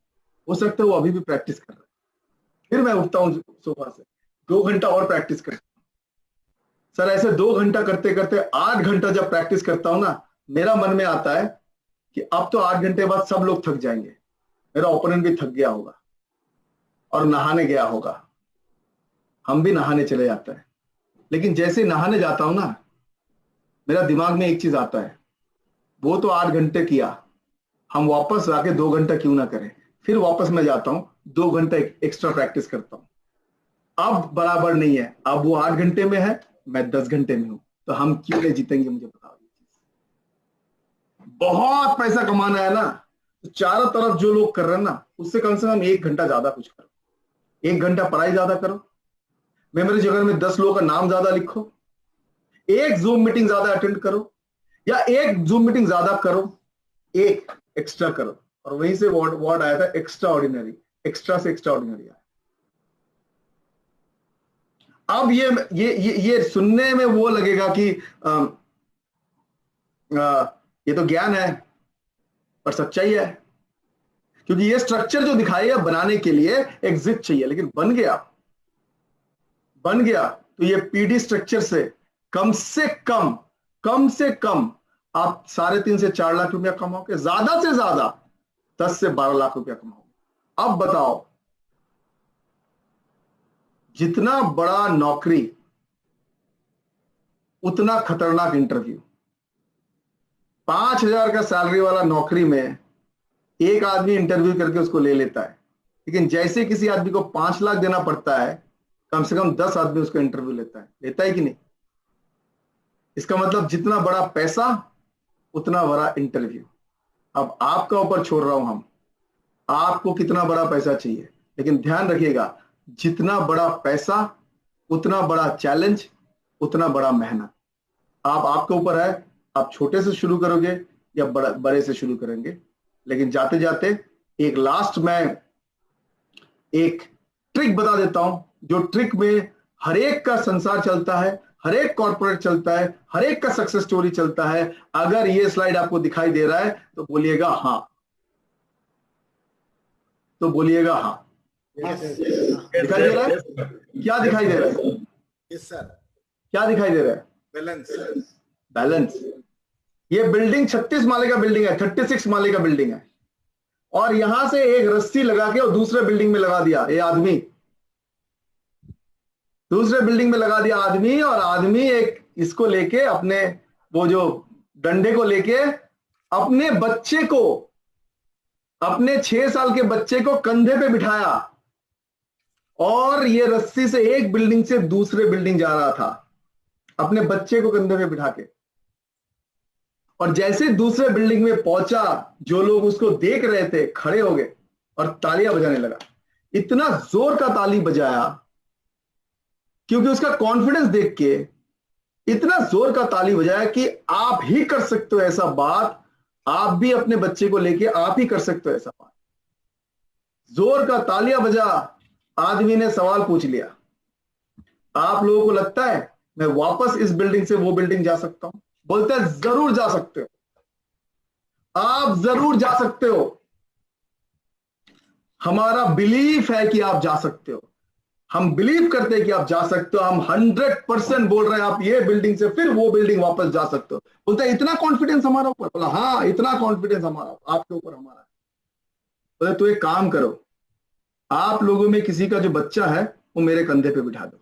S2: हो सकता है वो अभी भी प्रैक्टिस कर रहा है। फिर मैं उठता हूं सोफा से, 2 घंटा और प्रैक्टिस करता हूं। सर ऐसे 2 घंटा करते करते 8 घंटा जब प्रैक्टिस करता हूं ना, मेरा मन में आता है कि अब तो 8 घंटे बाद सब लोग थक जाएंगे, मेरा ओपोनेंट भी थक गया होगा और नहाने गया होगा, हम भी नहाने चले जाते हैं। लेकिन जैसे नहाने जाता हूं ना, मेरा दिमाग में एक चीज आता है, वो तो 8 घंटे किया, हम वापस आके 2 घंटा क्यों ना करें। फिर वापस मैं जाता हूं, 2 घंटे एक्स्ट्रा प्रैक्टिस करता हूं। अब बराबर नहीं है, अब वो 8 घंटे में है, मैं 10 घंटे में हूं, तो हम क्यों नहीं जीतेंगे? मुझे बताओ। बहुत पैसा कमाना है ना, तो चारों तरफ जो लोग कर रहे हैं ना, उससे कम से कम 1 घंटा ज्यादा कुछ करो, 1 घंटा पढ़ाई ज्यादा करो, मेमोरी जगह में 10 लोगों का नाम ज्यादा लिखो, एक जूम मीटिंग ज्यादा अटेंड करो, या एक जूम मीटिंग ज्यादा करो, एक एक्स्ट्रा करो। और वहीं से वर्ड आया था एक्स्ट्रा ऑर्डिनरी, एक्स्ट्रा से एक्स्ट्रा ऑर्डिनरी आया। अब ये सुनने में वो लगेगा कि ये तो ज्ञान है, पर सच्चाई है, क्योंकि ये स्ट्रक्चर जो दिखाई है बनाने के लिए एक जिद चाहिए, लेकिन बन गया तो ये पीडी स्ट्रक्चर से कम से कम आप 3.5 से 4 लाख रुपया कमाओगे, ज्यादा से ज्यादा 10 से 12 लाख रुपया कमाओगे। अब बताओ, जितना बड़ा नौकरी उतना खतरनाक इंटरव्यू। 5,000 का सैलरी वाला नौकरी में एक आदमी इंटरव्यू करके उसको ले लेता है, लेकिन जैसे किसी आदमी को 5 लाख देना पड़ता है, कम से कम 10 आदमी उसका इंटरव्यू लेता है कि नहीं? इसका मतलब जितना बड़ा पैसा उतना बड़ा इंटरव्यू। अब आपका ऊपर छोड़ रहा हूं हम, आपको कितना बड़ा पैसा चाहिए, लेकिन ध्यान रखिएगा, जितना बड़ा पैसा उतना बड़ा चैलेंज, उतना बड़ा मेहनत। आपके ऊपर है, आप छोटे से शुरू करोगे या बड़े से शुरू करेंगे। लेकिन जाते जाते एक लास्ट में एक ट्रिक बता देता हूं, जो ट्रिक में हर एक का संसार चलता है, हर एक कॉर्पोरेट चलता है, हर एक का सक्सेस स्टोरी चलता है। अगर ये स्लाइड आपको दिखाई दे रहा है तो बोलिएगा हाँ, तो बोलिएगा हाँ। दिखाई दे रहा है? क्या दिखाई दे रहा है?
S1: Yes sir.
S2: क्या दिखाई दे रहा है? बैलेंस। ये बिल्डिंग 36 माले का बिल्डिंग है, 36 माले का बिल्डिंग है, और यहां से एक रस्सी लगा के और दूसरे बिल्डिंग में लगा दिया ये आदमी, दूसरे बिल्डिंग में लगा दिया आदमी, और आदमी एक इसको लेके अपने वो जो डंडे को लेके अपने बच्चे को, अपने 6 साल के बच्चे को कंधे पे बिठाया, और ये रस्सी से एक बिल्डिंग से दूसरे बिल्डिंग जा रहा था अपने बच्चे को कंधे पे बिठा के। और जैसे दूसरे बिल्डिंग में पहुंचा, जो लोग उसको देख रहे थे खड़े हो गए और तालियां बजाने लगा। इतना जोर का ताली बजाया, क्योंकि उसका कॉन्फिडेंस देख के इतना जोर का ताली बजाया कि आप ही कर सकते हो ऐसा बात, आप भी अपने बच्चे को लेके आप ही कर सकते हो ऐसा बात। जोर का तालियां बजा, आदमी ने सवाल पूछ लिया, आप लोगों को लगता है मैं वापस इस बिल्डिंग से वो बिल्डिंग जा सकता हूं? बोलते हैं जरूर जा सकते हो, आप जरूर जा सकते हो, हमारा बिलीफ है कि आप जा सकते हो, हम बिलीव करते हैं कि आप जा सकते हो, हम 100% बोल रहे हैं आप ये बिल्डिंग से फिर वो बिल्डिंग वापस जा सकते हो। बोलते हैं इतना कॉन्फिडेंस हमारा ऊपर? बोला हाँ, इतना कॉन्फिडेंस हमारा आपके ऊपर हमारा। बोले तो एक काम करो, आप लोगों में किसी का जो बच्चा है वो मेरे कंधे पे बिठा दो।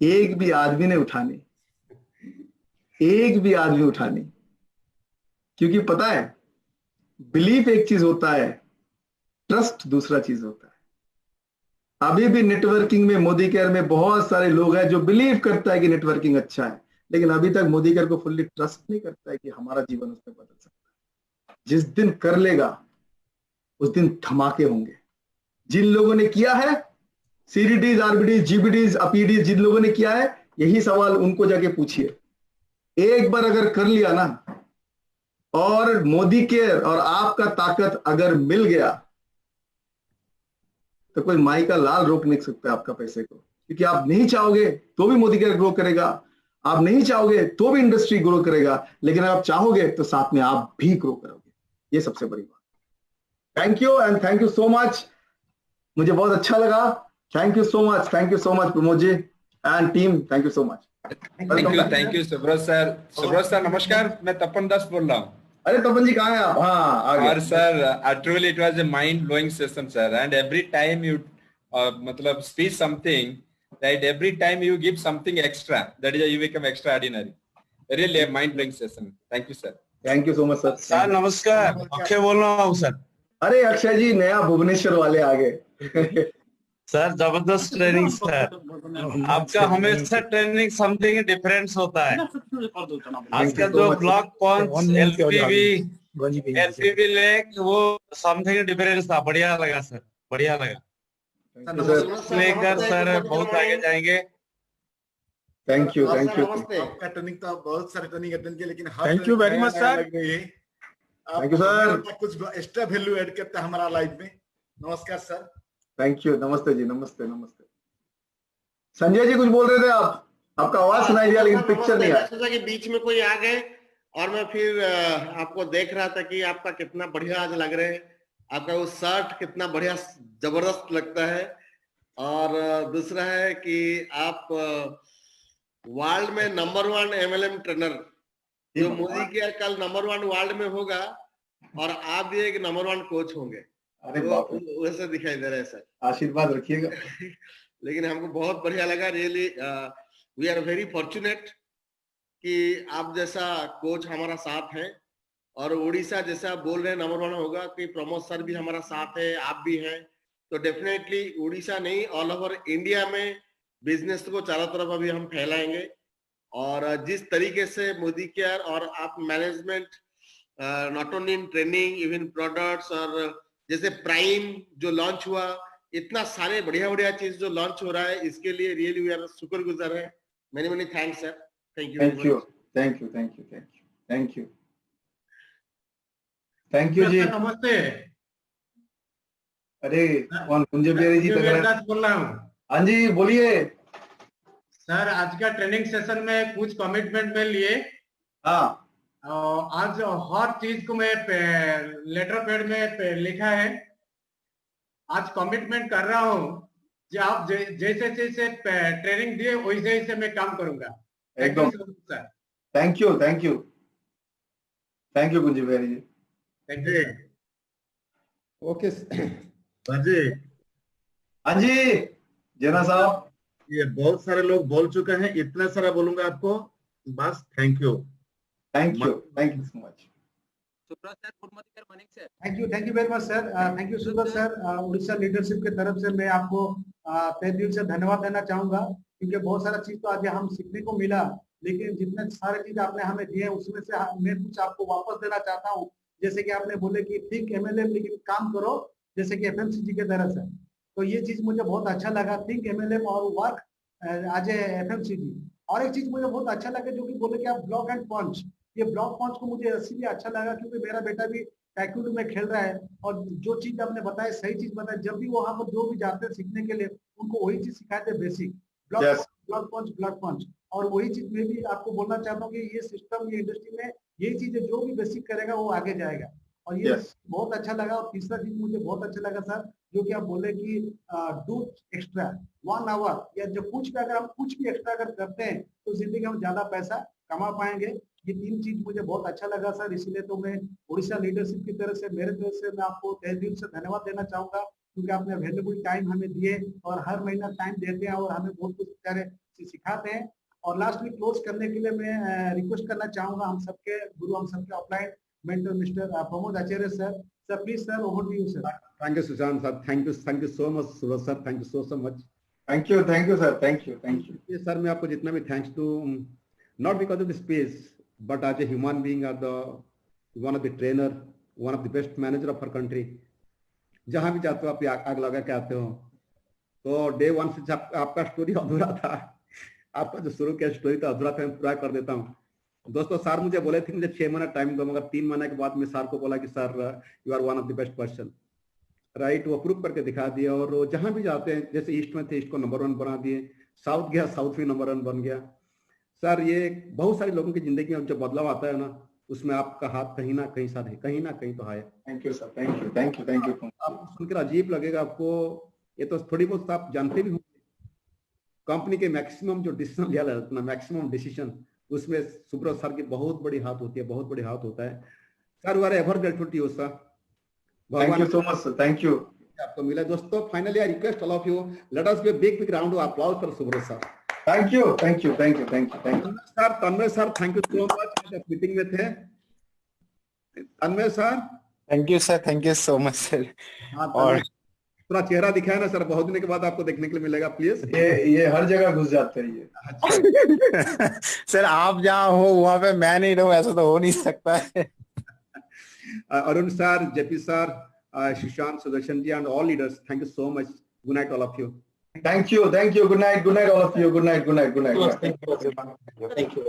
S2: एक भी आदमी ने उठानी, एक भी आदमी उठानी, क्योंकि पता है बिलीफ एक चीज होता है, ट्रस्ट दूसरा चीज होता है। अभी भी नेटवर्किंग में मोदी केयर में बहुत सारे लोग हैं जो बिलीव करता है कि नेटवर्किंग अच्छा है, लेकिन अभी तक मोदी केयर को फुल्ली ट्रस्ट नहीं करता है कि हमारा जीवन उसमें बदल सकता है। जिस दिन कर लेगा उस दिन धमाके होंगे। जिन लोगों ने किया है सीडीडीज, आरबीडीज, जीबीडीज, अपीडीज, जिन लोगों ने किया है, यही सवाल उनको जाके पूछिए। एक बार अगर कर लिया ना, और मोदी केयर और आपका ताकत अगर मिल गया, तो कोई माई का लाल रोक नहीं सकता आपका पैसे को, क्योंकि आप नहीं चाहोगे तो भी मोदी केयर ग्रो करेगा, आप नहीं चाहोगे तो भी इंडस्ट्री ग्रो करेगा, लेकिन आप चाहोगे तो साथ में आप भी ग्रो करोगे। ये सबसे बड़ी बात। Thank you and thank you so much, मुझे बहुत अच्छा लगा। Thank you so much, thank you so much Pramod ji and team, thank you so much.
S4: Thank you Subrat sir. Subrat sir नमस्कार, मैं तपन दास बोल रहा हूँ।
S2: अरे तपन जी कहाँ हैं आप? हाँ आ गए।
S4: और sir truly it was a mind blowing session sir, and every time you मतलब speak something, right, every time you give something extra, that is you become extraordinary. Really a mind blowing session. Thank you sir.
S2: Thank you so much sir.
S5: Sir नमस्कार, अक्षय बोल रहा हूँ sir.
S2: अरे अक्षय जी, नया भुवनेश्वर वाले आ गए।
S5: Sir जबरदस्त ट्रेनिंग सर, आपका हमेशा ट्रेनिंग समथिंग डिफरेंस होता है। आज का जो ब्लॉक पंच, एलपीवी लेक, वो समथिंग डिफरेंस था। बढ़िया लगा सर, बढ़िया लगा। लेकर सर बहुत आगे जाएंगे।
S2: Thank you thank you.
S1: आपका ट्रेनिंग तो बहुत सारे ट्रेनिंग अटेंड किए, लेकिन
S3: Thank you very much, sir.
S1: Thank
S2: you, sir.
S1: कुछ एक्स्ट्रा वैल्यू ऐड करता है हमारा लाइफ में। नमस्कार सर।
S2: थैंक यू, नमस्ते जी, नमस्ते नमस्ते। संजय जी कुछ बोल रहे थे आप, आपका आवाज सुनाई दिया लेकिन पिक्चर नहीं आया।
S6: सोचा कि बीच में कोई आ गए और मैं फिर आपको देख रहा था कि आपका कितना बढ़िया आज लग रहे हैं, आपका वो शर्ट कितना बढ़िया जबरदस्त लगता है। और दूसरा है कि आप वर्ल्ड में नंबर 1 एमएलएम ट्रेनर, जो मोदी के कल नंबर 1 वर्ल्ड में होगा, और आप भी एक नंबर 1 कोच होंगे।
S2: अरे
S6: तो वैसे दिखाई दे रहा है सर,
S2: आशीर्वाद रखिएगा।
S6: लेकिन हमको बहुत बढ़िया लगा। Really we are very fortunate कि आप जैसा कोच हमारा साथ है, और उड़ीसा जैसा बोल रहे हैं नंबर 1 होगा, कि प्रमोद सर भी हमारा साथ है, आप भी हैं, तो डेफिनेटली उड़ीसा नहीं ऑल ओवर इंडिया में बिजनेस को चारों तरफ अभी हम फैलाएंगे। और जिस तरीके से मोदी केयर और आप management, not only in training, even products, और जैसे प्राइम जो लॉन्च हुआ, इतना सारे बढ़िया बढ़िया चीज जो लॉन्च हो रहा है, इसके लिए रियली वी आर शुक्रगुजार है। Many many thanks sir. Thank you
S2: thank you thank you thank you thank you thank you thank you जी।
S3: नमस्ते।
S2: अरे कौन? कुंज बिहारी जी
S3: बोल रहा हूँ।
S2: हाँ जी बोलिए
S3: सर, आज का ट्रेनिंग सेशन में कुछ कमिटमेंट में लिए।
S2: हाँ,
S3: आज हर चीज को मैं लेटर पैड में लिखा है। आज कमिटमेंट कर रहा हूँ कि आप जैसे जैसे ट्रेनिंग दिए वैसे वैसे मैं काम करूंगा।
S2: एकदम
S3: sir.
S2: Thank you thank you thank you Kunj Bihari ji.
S3: Thank you.
S6: Okay
S1: हाँ जी,
S2: हाँ जी जेना साहब।
S1: ये बहुत सारे लोग बोल चुके हैं, इतना सारा बोलूंगा आपको बस। Thank you so much.
S7: Thank you very much sir. Thank you Subrat sir. Orissa leadership के तरफ से मैं आपको तहे दिल से धन्यवाद देना चाहूंगा, क्योंकि बहुत सारा चीज तो आज हम सीखने को मिला, लेकिन जितने सारे चीज आपने हमें दिए उसमें से मैं कुछ आपको वापस देना चाहता हूँ। जैसे कि आपने बोले कि थिंक एमएलएम लेकिन काम करो, जैसे कि एफएमसीजी के तरफ से, तो ये चीज मुझे बहुत अच्छा लगा। थिंक एमएलएम और वर्क एज ए एफएमसीजी। और एक चीज मुझे बहुत अच्छा लगा जो कि बोले कि आप ब्लॉक एंड पंच, ये ब्लॉक पंच को मुझे इसीलिए अच्छा लगा क्योंकि मेरा बेटा भी टाइक्वांडो में खेल रहा है, और जो चीज आपने बताया सही चीज बताया। जब भी वहां पर जो भी जाते हैं सीखने के लिए, उनको वही चीज सिखाते हैं, बेसिक ब्लॉक पंच। और वही चीज मैं भी आपको बोलना चाहता हूँ कि ये सिस्टम, ये इंडस्ट्री में ये चीजें जो भी बेसिक करेगा वो आगे जाएगा, और ये बहुत अच्छा लगा। और तीसरा चीज मुझे बहुत अच्छा लगा सर, जो कि आप बोले कि डू एक्स्ट्रा 1 आवर, या जो कुछ भी अगर हम कुछ भी एक्स्ट्रा अगर करते हैं तो जिंदगी में ज्यादा पैसा कमा पाएंगे। ये 3 चीज मुझे बहुत अच्छा लगा सर, इसीलिए तो मैं उड़ीसा लीडरशिप की तरफ से, मेरे तरफ से मैं आपको तहे दिल से धन्यवाद देना चाहूंगा, क्योंकि आपने वैल्यूबल टाइम हमें दिए और हर महीना टाइम देते हैं और हमें बहुत कुछ बेचारे सिखाते हैं। और लास्ट में क्लोज करने के लिए मैं रिक्वेस्ट करना चाहूंगा हम सबके गुरु, हम सबके upline mentor mister Pramod Acharya sir. Sir please sir, over to you sir.
S8: Thank you Sushant sir, thank you so much Suraj sir, thank you so much.
S2: Thank you sir, thank you.
S8: ये सर मैं आपको जितना भी thanks to, not because of the space but as a human being, are the one of the trainer, one of the best manager of our country. जहां भी जाते हो आप आग लगा के आते हो। तो डे 1 से आपका स्टोरी अधूरा था, आपका जो शुरू किया स्टोरी था अधूरा था, मैं पूरा कर देता हूँ। दोस्तों सर मुझे बोले थे मुझे 6 महीना टाइम दो, मगर 3 महीने के बाद मैं सर को बोला कि sir you are one of the best person, right. वो प्रूव करके दिखा दिया। और वो जहां भी जाते हैं, जैसे ईस्ट में थे ईस्ट को नंबर 1 बना दिए, साउथ गया साउथ भी नंबर 1 बन गया। सर ये बहुत सारे लोगों की जिंदगी में जो बदलाव आता है ना, उसमें आपका हाथ कहीं ना कहीं साथ है, कहीं ना कहीं तो है।
S2: Thank you sir, thank you.
S8: आपको सुनकर अजीब लगेगा आपको, ये तो थोड़ी बहुत आप जानते भी होंगे, कंपनी के मैक्सिमम जो डिसीजन लिया जाता है, मैक्सिमम डिसीजन, उसमें सुब्रत सर की बहुत बड़ी हाथ होती है, बहुत बड़ी हाथ होता है। Sir we are ever grateful to you sir.
S2: Thank you so much sir, thank you.
S8: आपको मिला। दोस्तों finally I request all of you, let us give big round of applause for Subrata sir.
S2: Thank you
S8: sir. Tanmay sir thank you so much, meeting में थे Tanmay sir.
S9: Thank you so much sir.
S8: और पूरा चेहरा दिखाया ना सर, बहुत दिन के बाद आपको देखने के लिए मिलेगा प्लीज।
S2: ये हर जगह घुस जाते हैं ये।
S8: अच्छा।
S9: सर आप जहाँ हो वहाँ पे मैं नहीं रहूं, ऐसा तो हो नहीं सकता है।
S8: Arun sir, JP sir, Sushant, Sudarshan ji and all leaders, thank you so much. Good night all of you.
S2: Thank you, good night all of you, good night.
S9: Thank you.